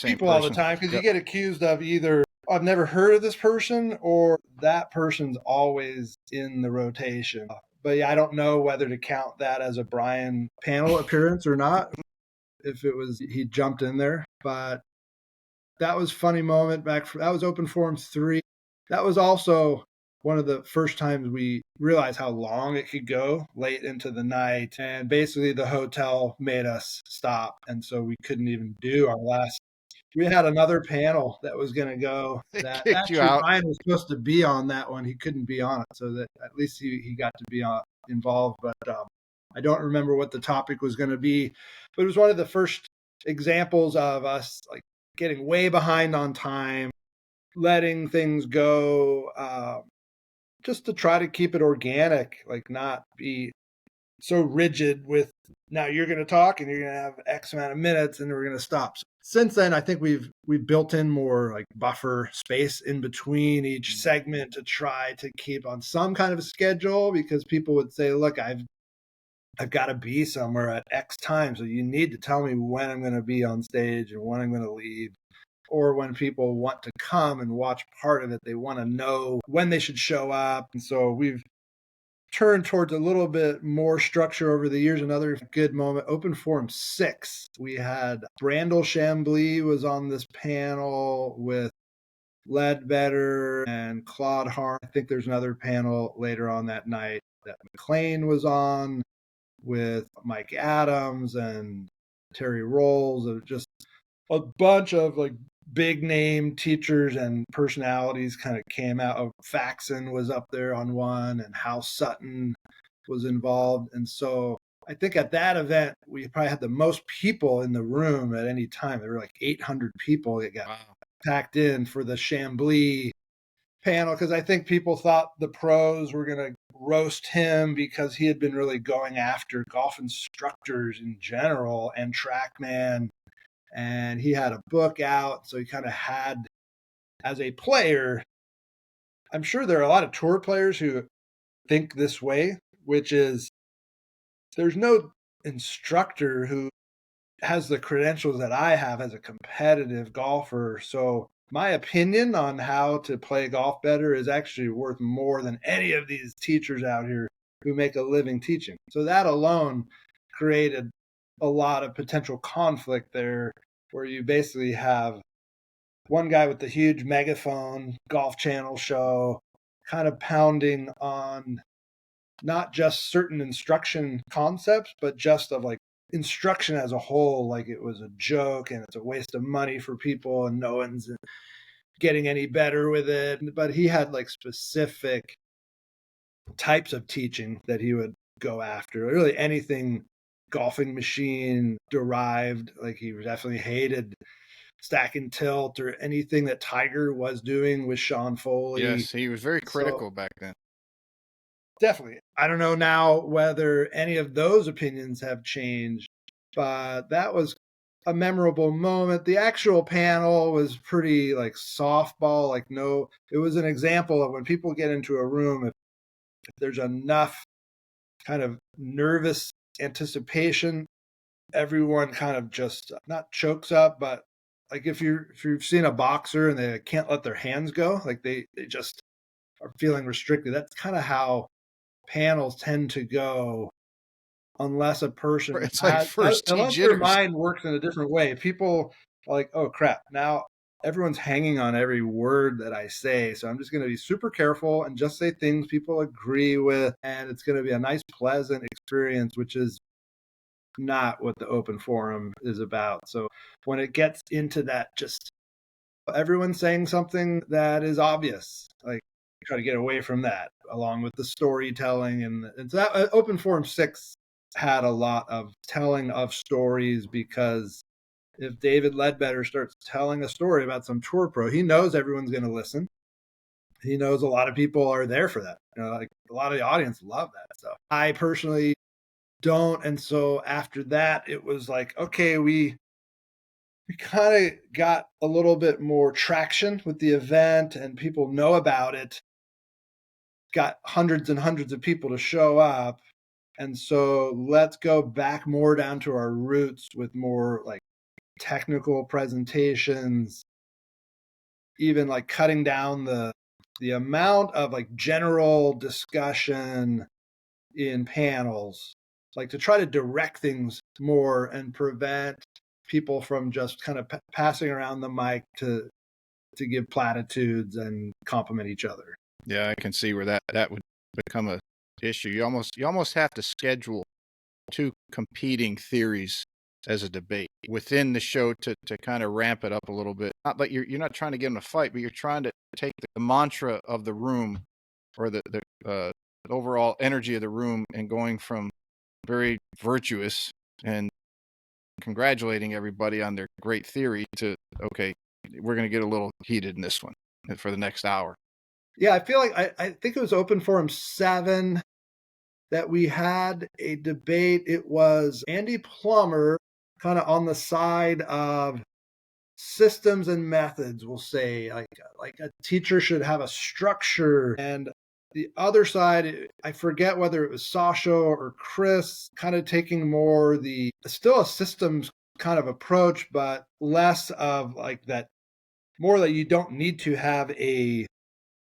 Speaker 2: people all the time, because you get accused of either I've never heard of this person or that person's always in the rotation. But yeah, I don't know whether to count that as a Brian panel appearance or not, if it was he jumped in there. But that was funny moment that was Open Forum 3. That was also one of the first times we realized how long it could go late into the night. And basically the hotel made us stop. And so we couldn't even do our last. We had another panel that was going to go
Speaker 1: They
Speaker 2: that
Speaker 1: kicked you
Speaker 2: actually
Speaker 1: out.
Speaker 2: Ryan was supposed to be on that one. He couldn't be on it. So that at least he got to be involved. But I don't remember what the topic was going to be. But it was one of the first examples of us like getting way behind on time, letting things go, just to try to keep it organic, like not be so rigid with now you're going to talk and you're going to have X amount of minutes and we're going to stop. So since then, I think we've built in more like buffer space in between each segment to try to keep on some kind of a schedule, because people would say, look, I've got to be somewhere at X time. So you need to tell me when I'm going to be on stage and when I'm going to leave. Or when people want to come and watch part of it, they want to know when they should show up. And so we've turned towards a little bit more structure over the years. Another good moment, Open Forum 6. We had Brandel Chambly was on this panel with Ledbetter and Claude Harm. I think there's another panel later on that night that McLean was on with Mike Adams and Terry Rolls. It was just a bunch of like big name teachers and personalities kind of came out. Faxon was up there on one, and Hal Sutton was involved. And so I think at that event, we probably had the most people in the room at any time. There were like 800 people that got packed in for the Chambly panel, because I think people thought the pros were going to roast him because he had been really going after golf instructors in general and TrackMan. And he had a book out. So he kind of had, as a player, I'm sure there are a lot of tour players who think this way, which is there's no instructor who has the credentials that I have as a competitive golfer. So my opinion on how to play golf better is actually worth more than any of these teachers out here who make a living teaching. So that alone created a lot of potential conflict there, where you basically have one guy with the huge megaphone, Golf Channel show, kind of pounding on not just certain instruction concepts, but just of like instruction as a whole, like it was a joke and it's a waste of money for people and no one's getting any better with it. But he had like specific types of teaching that he would go after. Really anything golfing machine derived, like he definitely hated Stack and Tilt or anything that Tiger was doing with Sean Foley.
Speaker 1: Yes, he was very critical
Speaker 2: So
Speaker 1: back then.
Speaker 2: definitely. I don't know now whether any of those opinions have changed, but that was a memorable moment. The actual panel was pretty like softball, like no, it was an example of when people get into a room, if there's enough kind of nervous anticipation, everyone kind of just not chokes up, but like if you've seen a boxer and they can't let their hands go, like they just are feeling restricted. That's kind of how panels tend to go, unless a person
Speaker 1: It's like first tee
Speaker 2: unless their
Speaker 1: jitters.
Speaker 2: mind works in a different way. People are like, oh crap, now everyone's hanging on every word that I say. So I'm just going to be super careful and just say things people agree with. And it's going to be a nice, pleasant experience, which is not what the Open Forum is about. So when it gets into that, just everyone's saying something that is obvious, like try to get away from that, along with the storytelling. And so that Open Forum 6 had a lot of telling of stories, because if David Ledbetter starts telling a story about some tour pro, he knows everyone's going to listen. He knows a lot of people are there for that. Like a lot of the audience love that stuff. I personally don't. And so after that, it was like, okay, we kind of got a little bit more traction with the event and people know about it, got hundreds and hundreds of people to show up. And so let's go back more down to our roots with more like technical presentations, even like cutting down the amount of like general discussion in panels, like to try to direct things more and prevent people from just kind of passing around the mic to give platitudes and compliment each other.
Speaker 1: Yeah, I can see where that would become a issue. You almost have to schedule two competing theories as a debate within the show to kind of ramp it up a little bit. Not like you're not trying to get them to fight, but you're trying to take the mantra of the room or the overall energy of the room and going from very virtuous and congratulating everybody on their great theory to, okay, we're going to get a little heated in this one for the next hour.
Speaker 2: Yeah, I feel like I think it was Open Forum 7 that we had a debate. It was Andy Plummer kind of on the side of systems and methods, we'll say, like a teacher should have a structure, and the other side, I forget whether it was Sasha or Chris, kind of taking more still a systems kind of approach, but less of like that, more that you don't need to have a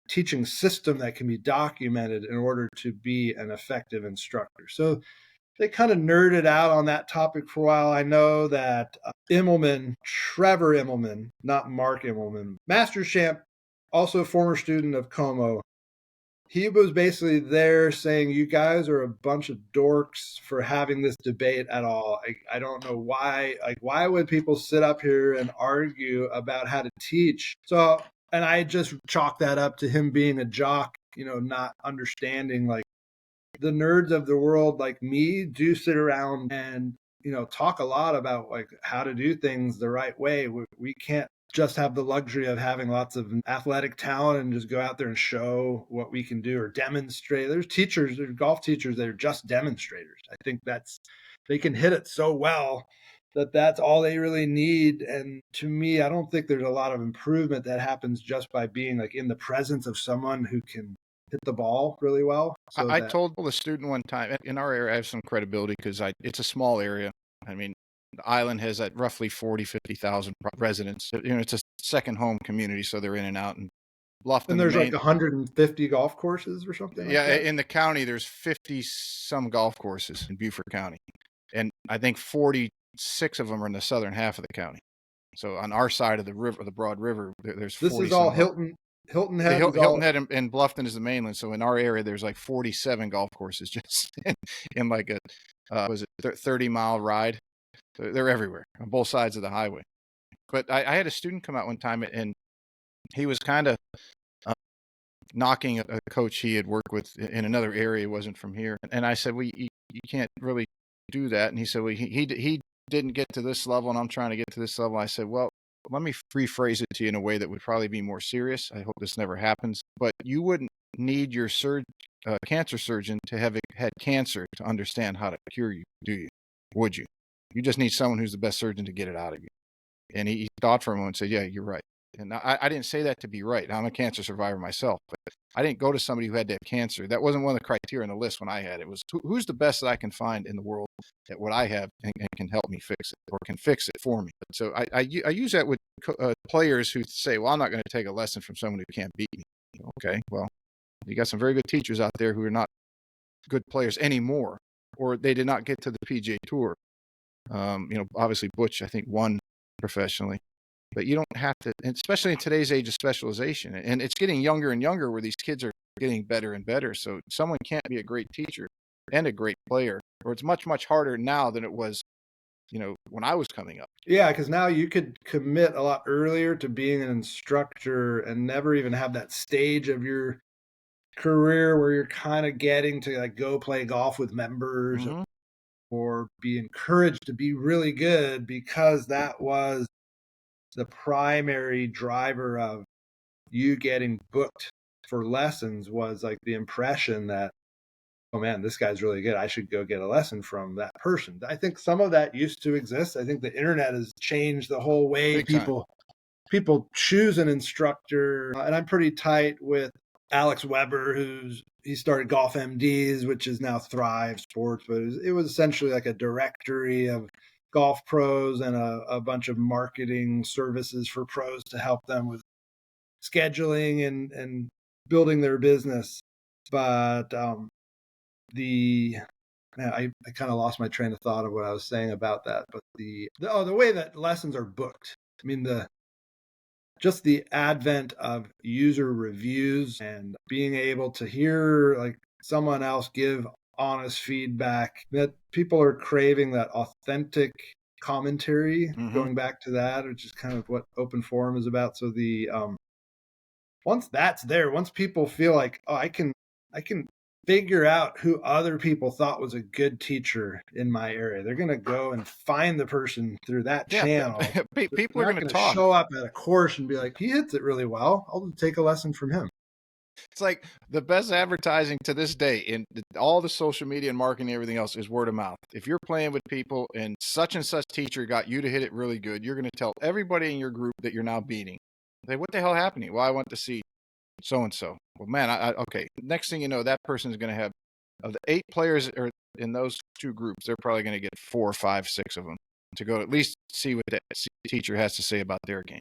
Speaker 2: teaching system that can be documented in order to be an effective instructor. So they kind of nerded out on that topic for a while. I know that Trevor Immelman, not Mark Immelman, Masters champ, also a former student of Como, he was basically there saying, you guys are a bunch of dorks for having this debate at all. I don't know why. Like, why would people sit up here and argue about how to teach? So, and I just chalk that up to him being a jock, not understanding, like, the nerds of the world like me do sit around and, talk a lot about like how to do things the right way. We can't just have the luxury of having lots of athletic talent and just go out there and show what we can do or demonstrate. There's golf teachers that are just demonstrators. I think they can hit it so well that that's all they really need. And to me, I don't think there's a lot of improvement that happens just by being like in the presence of someone who can hit the ball really well. So
Speaker 1: I told a student one time, in our area, I have some credibility because it's a small area. I mean, the island has roughly 50,000 residents. It's a second home community, so they're in and out. And Bluffton,
Speaker 2: and there's like 150 golf courses or something like that.
Speaker 1: In the county, there's 50 some golf courses in Beaufort County, and I think 46 of them are in the southern half of the county. So on our side of the river, the Broad River, there's 40.
Speaker 2: This is all Hilton Head.
Speaker 1: Hilton Head and Bluffton is the mainland. So in our area, there's like 47 golf courses just in like a 30-mile ride. They're everywhere on both sides of the highway. But I had a student come out one time, and he was kind of knocking a coach he had worked with in another area, wasn't from here. And I said, well, you can't really do that. And he said, well, he didn't get to this level, and I'm trying to get to this level. I said, well, let me rephrase it to you in a way that would probably be more serious. I hope this never happens. But you wouldn't need your cancer surgeon to have had cancer to understand how to cure you, do you? Would you? You just need someone who's the best surgeon to get it out of you. And he thought for a moment and said, yeah, you're right. And I didn't say that to be right. I'm a cancer survivor myself, but I didn't go to somebody who had to have cancer. That wasn't one of the criteria on the list when I had it. It was who's the best that I can find in the world at what I have and can help me fix it or can fix it for me. So I use that with players who say, well, I'm not going to take a lesson from someone who can't beat me. Okay, well, you got some very good teachers out there who are not good players anymore, or they did not get to the PGA Tour. Obviously Butch, I think, won professionally. But you don't have to, especially in today's age of specialization. And it's getting younger and younger where these kids are getting better and better. So someone can't be a great teacher and a great player, or it's much, much harder now than it was, when I was coming up.
Speaker 2: Yeah, because now you could commit a lot earlier to being an instructor and never even have that stage of your career where you're kind of getting to like go play golf with members or be encouraged to be really good, because that was the primary driver of you getting booked for lessons, was like the impression that, oh man, this guy's really good, I should go get a lesson from that person. I think some of that used to exist. I think the internet has changed the whole way people choose an instructor. And I'm pretty tight with Alex Weber, he started Golf MDs, which is now Thrive Sports, but it was essentially like a directory of golf pros and a bunch of marketing services for pros to help them with scheduling and building their business. But man, I kind of lost my train of thought of what I was saying about that. But the way that lessons are booked. I mean, just the advent of user reviews and being able to hear like someone else give honest feedback, that people are craving that authentic commentary,
Speaker 1: Mm-hmm.
Speaker 2: going back to that, which is kind of what open forum is about. So the once that's there, once people feel like, oh, I can figure out who other people thought was a good teacher in my area, they're going to go and find the person through that
Speaker 1: Yeah,
Speaker 2: channel.
Speaker 1: people
Speaker 2: They're
Speaker 1: are
Speaker 2: not
Speaker 1: going to
Speaker 2: going to
Speaker 1: talk.
Speaker 2: show up at a course and be like, he hits it really well, I'll take a lesson from him.
Speaker 1: It's like the best advertising to this day in all the social media and marketing and everything else is word of mouth. If you're playing with people and such teacher got you to hit it really good, you're going to tell everybody in your group that you're now beating. Say, what the hell happened to you? Well, I went to see so-and-so. Well, man, okay. Next thing you know, that person is going to have, of the 8 players or in those 2 groups, they're probably going to get 4, 5, 6 of them to go at least see what that teacher has to say about their game.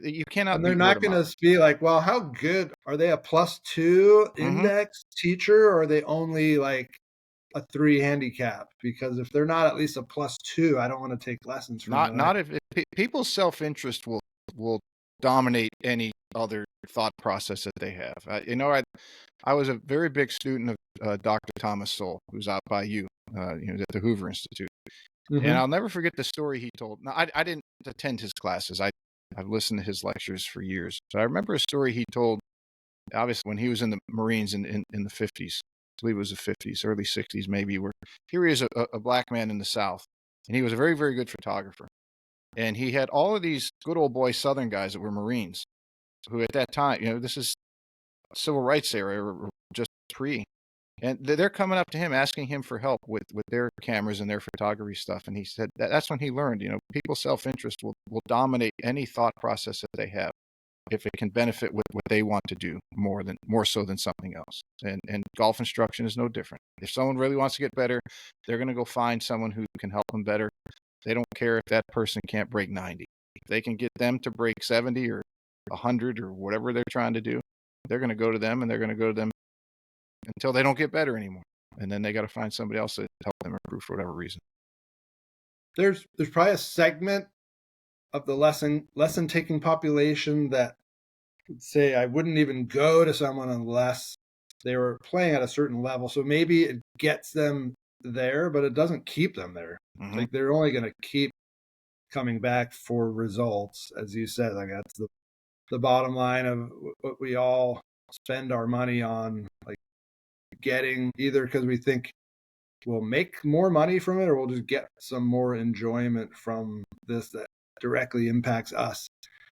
Speaker 1: You cannot
Speaker 2: And they're
Speaker 1: beat word
Speaker 2: not
Speaker 1: of
Speaker 2: going
Speaker 1: mouth.
Speaker 2: to be like, well, how good are they? A +2
Speaker 1: Mm-hmm.
Speaker 2: index teacher, or are they only like a 3 handicap? Because if they're not at least a +2, I don't want to take lessons from them.
Speaker 1: Not if people's self-interest will dominate any other thought process that they have. I was a very big student of Dr. Thomas Sowell, who's out by you, at the Hoover Institute, and
Speaker 2: Mm-hmm.
Speaker 1: I'll never forget the story he told. Now, I didn't attend his classes. I've listened to his lectures for years, so I remember a story he told. Obviously, when he was in the Marines in the 50s, I believe it was the 50s, early 60s, maybe. Where here he is, a black man in the South, and he was a very, very good photographer. And he had all of these good old boy Southern guys that were Marines, who at that time, this is civil rights era or just pre, and they're coming up to him asking him for help with their cameras and their photography stuff. And he said that's when he learned, people's self-interest will dominate any thought process that they have if it can benefit with what they want to do more so than something else. And golf instruction is no different. If someone really wants to get better, they're going to go find someone who can help them better. They don't care if that person can't break 90. If they can get them to break 70 or 100 or whatever they're trying to do, they're going to go to them, and they're going to go to them until they don't get better anymore. And then they got to find somebody else to help them improve for whatever reason.
Speaker 2: There's probably a segment of the lesson taking population that would say I wouldn't even go to someone unless they were playing at a certain level. So maybe it gets them there, but it doesn't keep them there.
Speaker 1: Mm-hmm.
Speaker 2: Like they're only going to keep coming back for results, as you said. Like that's the bottom line of what we all spend our money on, like getting, either because we think we'll make more money from it or we'll just get some more enjoyment from this that directly impacts us.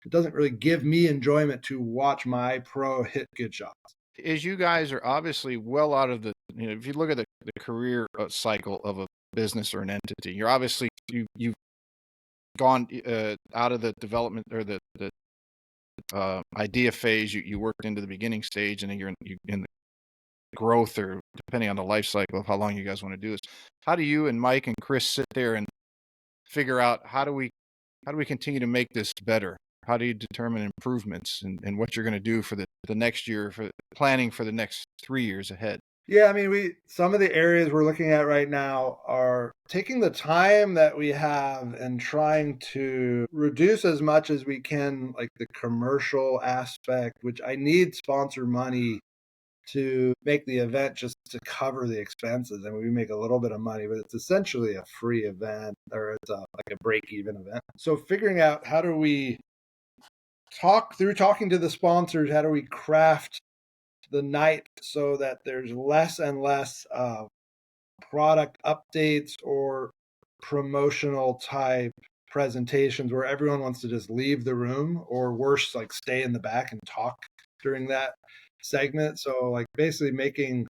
Speaker 2: It doesn't really give me enjoyment to watch my pro hit good shots.
Speaker 1: As you guys are obviously well out of if you look at the career cycle of a business or an entity, you're obviously you've gone out of the development or the idea phase. You worked into the beginning stage, and then you're in the growth, or depending on the life cycle of how long you guys want to do this. How do you and Mike and Chris sit there and figure out how do we continue to make this better? How do you determine improvements and what you're going to do for the next year, for planning for the next 3 years ahead?
Speaker 2: Yeah, I mean, some of the areas we're looking at right now are taking the time that we have and trying to reduce as much as we can, like the commercial aspect, which I need sponsor money to make the event just to cover the expenses. I mean, we make a little bit of money, but it's essentially a free event, or it's like a break-even event. So figuring out how do we talking to the sponsors, how do we craft the night so that there's less and less product updates or promotional type presentations where everyone wants to just leave the room, or worse, like stay in the back and talk during that segment. So like basically making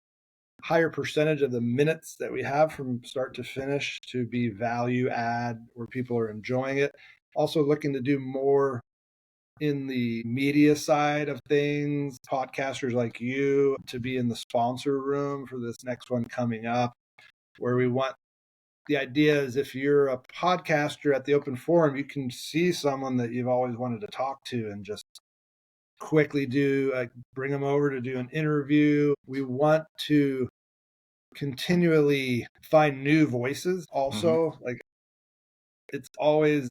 Speaker 2: higher percentage of the minutes that we have from start to finish to be value add where people are enjoying it. Also looking to do more in the media side of things, podcasters like you to be in the sponsor room for this next one coming up, where we want, the idea is if you're a podcaster at the open forum, you can see someone that you've always wanted to talk to and just quickly bring them over to do an interview. We want to continually find new voices also. Like, it's always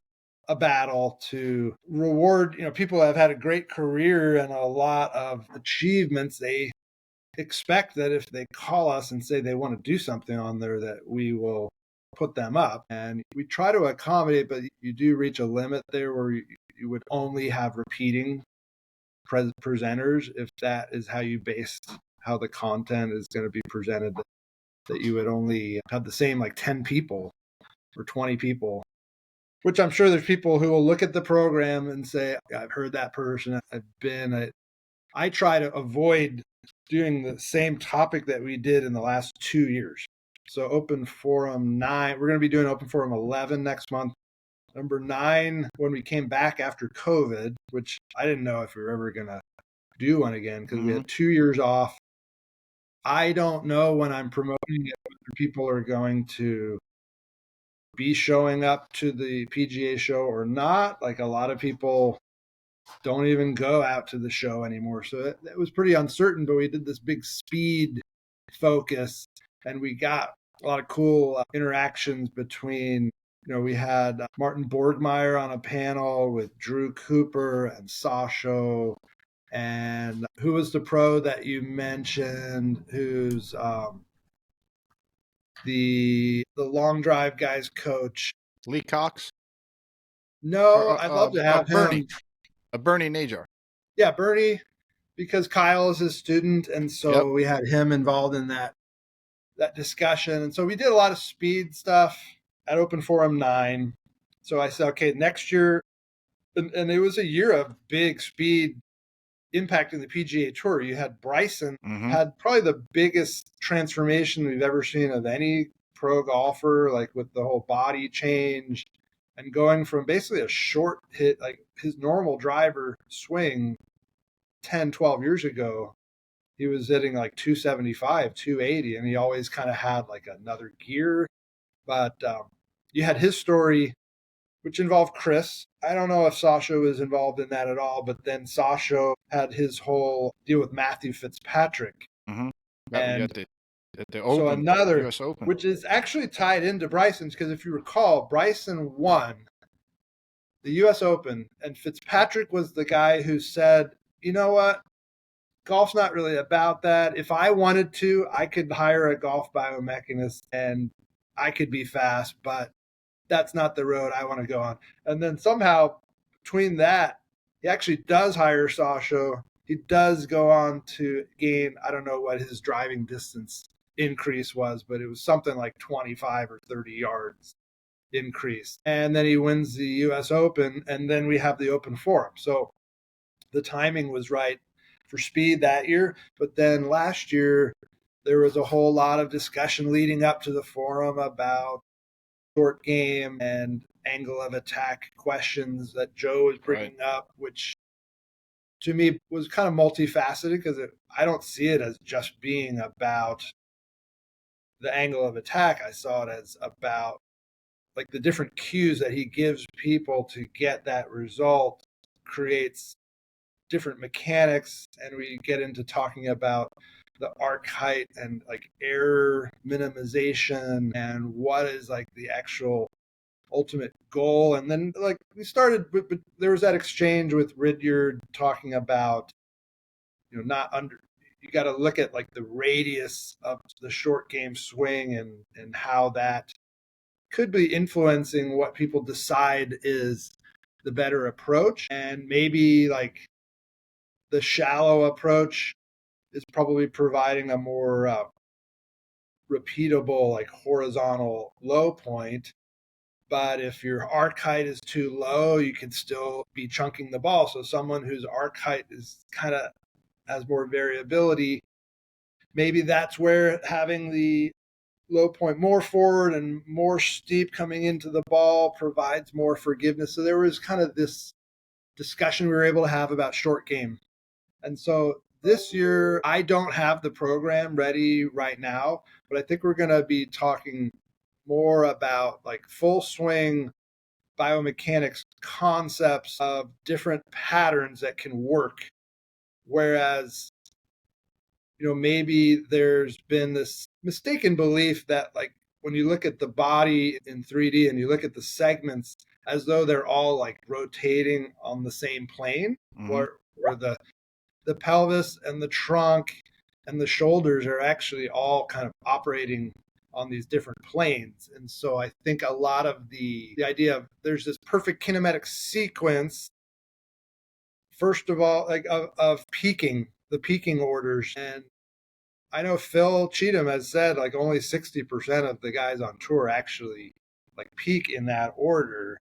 Speaker 2: a battle to reward, people have had a great career and a lot of achievements. They expect that if they call us and say they want to do something on there, that we will put them up. And we try to accommodate, but you do reach a limit there where you would only have repeating presenters if that is how you base how the content is going to be presented, that you would only have the same like 10 people or 20 people, which I'm sure there's people who will look at the program and say, I've heard that person, I try to avoid doing the same topic that we did in the last 2 years. So Open Forum 9, we're going to be doing Open Forum 11 next month. Number 9, when we came back after COVID, which I didn't know if we were ever going to do one again because we had 2 years off. I don't know when I'm promoting it whether people are going to be showing up to the PGA show or not. Like, a lot of people don't even go out to the show anymore. So it was pretty uncertain, but we did this big speed focus and we got a lot of cool interactions between, we had Martin Borgmeyer on a panel with Drew Cooper and Sasho. And who was the pro that you mentioned, who's the long drive guy's coach?
Speaker 1: Lee Cox?
Speaker 2: No, I'd love to have him.
Speaker 1: Bernie Najar.
Speaker 2: Yeah, Bernie, because Kyle is his student, and so we had him involved in that discussion. And so we did a lot of speed stuff at Open Forum 9. So I said, okay, next year, and it was a year of big speed impacting the PGA Tour. You had Bryson had probably the biggest transformation we've ever seen of any pro golfer, like with the whole body change and going from basically a short hit, like his normal driver swing 10, 12 years ago, he was hitting like 275, 280, and he always kind of had like another gear. But you had his story, which involved Chris. I don't know if Sasha was involved in that at all, but then Sasha had his whole deal with Matthew Fitzpatrick.
Speaker 1: And at the
Speaker 2: so
Speaker 1: Open,
Speaker 2: another,
Speaker 1: US Open,
Speaker 2: which is actually tied into Bryson's, because if you recall, Bryson won the US Open, and Fitzpatrick was the guy who said, you know what? Golf's not really about that. If I wanted to, I could hire a golf biomechanist and I could be fast, but that's not the road I want to go on. And then somehow between that, he actually does hire Sasha. He does go on to gain, I don't know what his driving distance increase was, but it was something like 25 or 30 yards increase. And then he wins the US Open, and then we have the Open Forum. So the timing was right for speed that year. But then last year, there was a whole lot of discussion leading up to the forum about short game and angle of attack questions that Joe was bringing up, which to me was kind of multifaceted, because I don't see it as just being about the angle of attack. I saw it as about like the different cues that he gives people to get that result creates different mechanics. And we get into talking about the arc height and like error minimization and what is like the actual ultimate goal. And then like we started, but there was that exchange with Ridyard talking about, you got to look at like the radius of the short game swing and how that could be influencing what people decide is the better approach. And maybe like the shallow approach is probably providing a more repeatable, like horizontal low point. But if your arc height is too low, you can still be chunking the ball. So someone whose arc height is kind of has more variability, maybe that's where having the low point more forward and more steep coming into the ball provides more forgiveness. So there was kind of this discussion we were able to have about short game. And so this year, I don't have the program ready right now, but I think we're going to be talking more about like full swing biomechanics concepts of different patterns that can work. Whereas, maybe there's been this mistaken belief that like when you look at the body in 3D and you look at the segments as though they're all like rotating on the same plane,
Speaker 1: Mm-hmm.
Speaker 2: where the pelvis and the trunk and the shoulders are actually all kind of operating on these different planes. And so I think a lot of the idea of there's this perfect kinematic sequence, first of all, like of peaking, the peaking orders. And I know Phil Cheatham has said like only 60% of the guys on tour actually like peak in that order.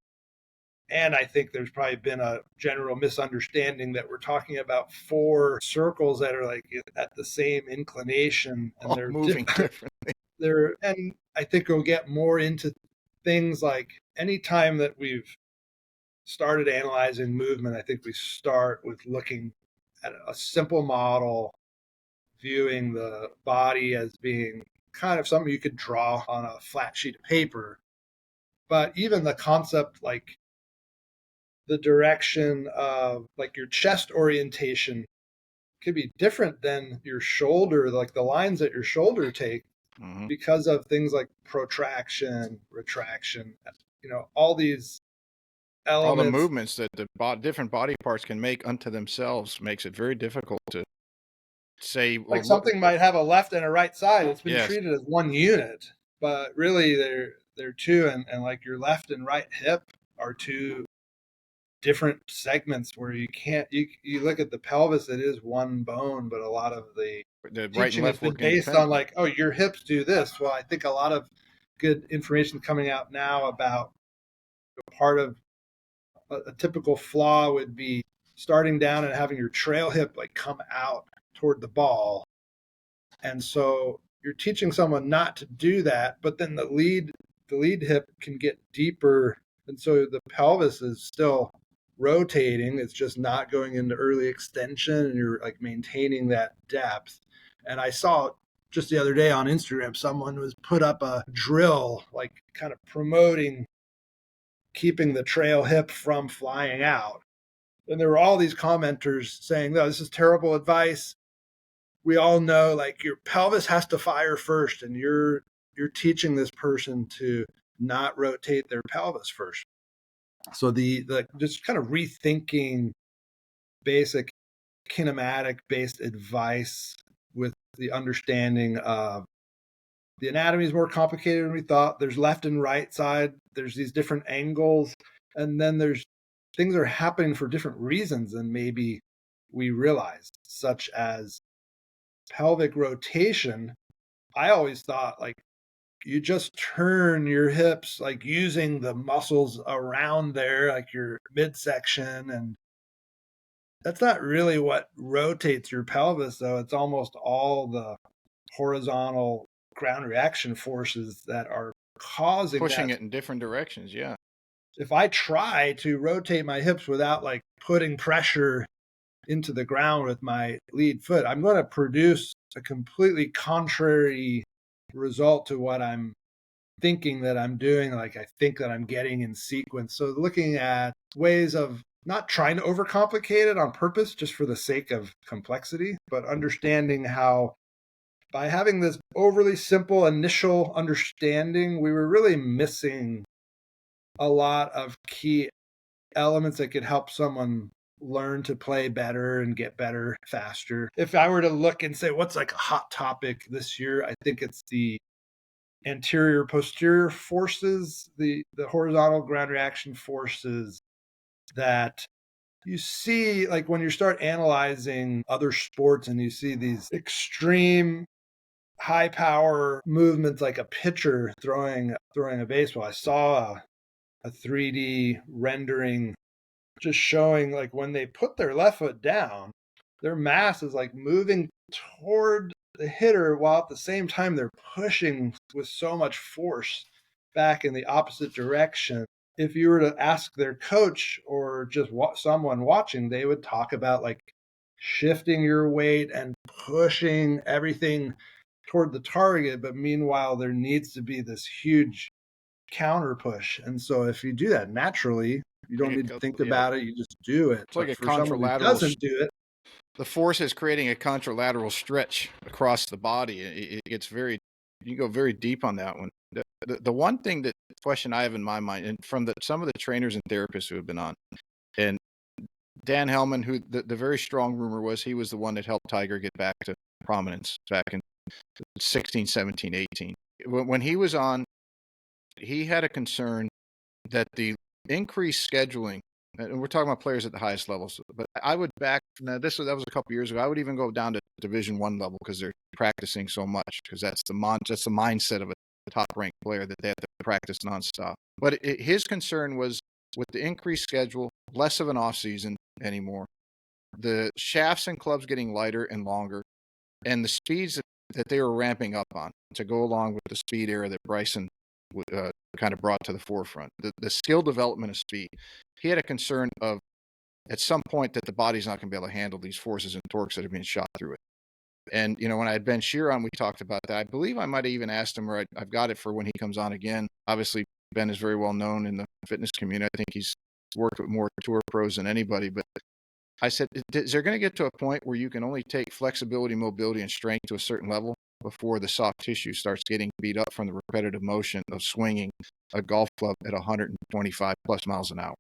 Speaker 2: And I think there's probably been a general misunderstanding that we're talking about four circles that are like at the same inclination, and
Speaker 1: All moving different.
Speaker 2: and I think we'll get more into things like anytime that we've started analyzing movement, I think we start with looking at a simple model, viewing the body as being kind of something you could draw on a flat sheet of paper. But even the concept like the direction of like your chest orientation could be different than your shoulder, like the lines that your shoulder take,
Speaker 1: Mm-hmm.
Speaker 2: because of things like protraction, retraction, all these
Speaker 1: All the
Speaker 2: elements.
Speaker 1: movements that the different body parts can make unto themselves makes it very difficult to say,
Speaker 2: Like
Speaker 1: well, what?
Speaker 2: something might have a left and a right side. It's been
Speaker 1: Yes.
Speaker 2: treated as one unit, but really they're two, and like your left and right hip are two different segments where you can't you look at the pelvis, it is one bone, but a lot of the
Speaker 1: The right and
Speaker 2: teaching has
Speaker 1: left
Speaker 2: been
Speaker 1: work
Speaker 2: based on
Speaker 1: independently.
Speaker 2: like, oh, your hips do this. Well, I think a lot of good information coming out now about part of a typical flaw would be starting down and having your trail hip like come out toward the ball. And so you're teaching someone not to do that, but then the lead hip can get deeper, and so the pelvis is still rotating. It's just not going into early extension, and you're like maintaining that depth. And I saw just the other day on Instagram, someone was put up a drill, like kind of promoting keeping the trail hip from flying out. And there were all these commenters saying, no, this is terrible advice. We all know like your pelvis has to fire first, and you're teaching this person to not rotate their pelvis first. So the just kind of rethinking basic kinematic based advice with the understanding of the anatomy is more complicated than we thought. There's left and right side. There's these different angles, and then there's things are happening for different reasons than maybe we realize, such as pelvic rotation. I always thought like you just turn your hips like using the muscles around there, like your midsection, and that's not really what rotates your pelvis, though. It's almost all the horizontal ground reaction forces that are causing
Speaker 1: Pushing
Speaker 2: that.
Speaker 1: it in different directions. Yeah.
Speaker 2: If I try to rotate my hips without like putting pressure into the ground with my lead foot, I'm going to produce a completely contrary result to what I'm thinking that I'm doing, like I think that I'm getting in sequence. So looking at ways of not trying to overcomplicate it on purpose just for the sake of complexity, but understanding how by having this overly simple initial understanding, we were really missing a lot of key elements that could help someone learn to play better and get better faster. If I were to look and say, what's like a hot topic this year, I think it's the anterior posterior forces, the horizontal ground reaction forces that you see like when you start analyzing other sports and you see these extreme high power movements like a pitcher throwing a baseball. I saw a 3D rendering just showing like when they put their left foot down, their mass is like moving toward the hitter while at the same time they're pushing with so much force back in the opposite direction. If you were to ask their coach or just someone watching, they would talk about like shifting your weight and pushing everything toward the target, but meanwhile there needs to be this huge counter push. And so if you do that naturally, you don't need to think
Speaker 1: Yeah.
Speaker 2: about it, you just do it.
Speaker 1: It's like
Speaker 2: But
Speaker 1: a
Speaker 2: for someone who
Speaker 1: contralateral.
Speaker 2: doesn't do it,
Speaker 1: The force is creating a contralateral stretch across the body. It gets very you go very deep on that one. The one thing that question I have in my mind, and from some of the trainers and therapists who have been on, and Dan Hellman, who the very strong rumor was he was the one that helped Tiger get back to prominence back in 16, 17, 18. When he was on, he had a concern that the increased scheduling, and we're talking about players at the highest levels, but I would back, now that was a couple years ago, I would even go down to Division I level because they're practicing so much, because that's the mindset of a top ranked player, that they have to practice nonstop. But his concern was with the increased schedule, less of an off season anymore, the shafts and clubs getting lighter and longer, and the speeds that they were ramping up on to go along with the speed era that Bryson kind of brought to the forefront. The skill development of speed. He had a concern of at some point that the body's not going to be able to handle these forces and torques that are being shot through it. And, you know, when I had Ben Shear on, we talked about that. I believe I might have even asked him, or I've got it for when he comes on again. Obviously, Ben is very well known in the fitness community. I think he's worked with more tour pros than anybody. But I said, is there going to get to a point where you can only take flexibility, mobility, and strength to a certain level before the soft tissue starts getting beat up from the repetitive motion of swinging a golf club at 125 plus miles an hour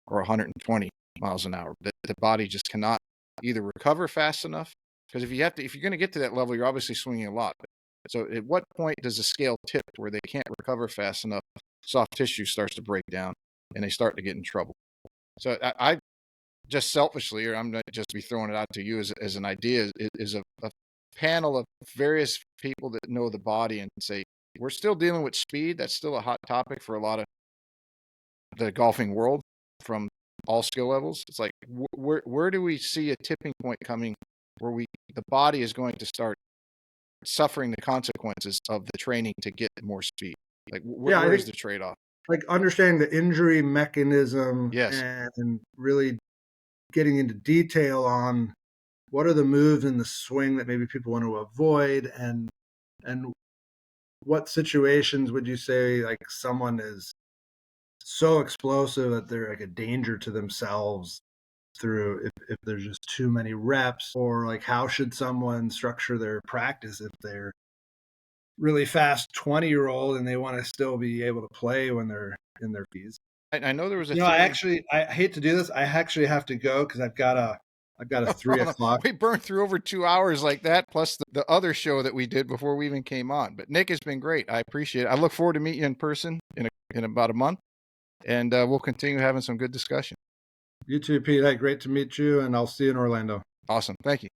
Speaker 1: or 120 miles an hour? The body just cannot either recover fast enough, because if you're going to get to that level, you're obviously swinging a lot. So at what point does the scale tip where they can't recover fast enough? Soft tissue starts to break down and they start to get in trouble. So I just selfishly, or I'm not just be throwing it out to you as an idea, is a panel of various people that know the body and say, we're still dealing with speed. That's still a hot topic for a lot of the golfing world from all skill levels. It's like, where do we see a tipping point coming where the body is going to start suffering the consequences of the training to get more speed? Like, where is the trade-off?
Speaker 2: Like understanding the injury mechanism,
Speaker 1: yes,
Speaker 2: and really getting into detail on what are the moves in the swing that maybe people want to avoid, and what situations would you say like someone is so explosive that they're like a danger to themselves through if there's just too many reps, or like how should someone structure their practice if they're really fast 20-year-old and they want to still be able to play when they're in their fees.
Speaker 1: I know there was a
Speaker 2: I hate to do this. I actually have to go because I've got a 3 o'clock.
Speaker 1: We burned through over 2 hours like that, plus the other show that we did before we even came on. But Nick, has been great. I appreciate it. I look forward to meeting you in person in about a month, and we'll continue having some good discussion.
Speaker 2: You too, Pete. Hey, great to meet you, and I'll see you in Orlando.
Speaker 1: Awesome. Thank you.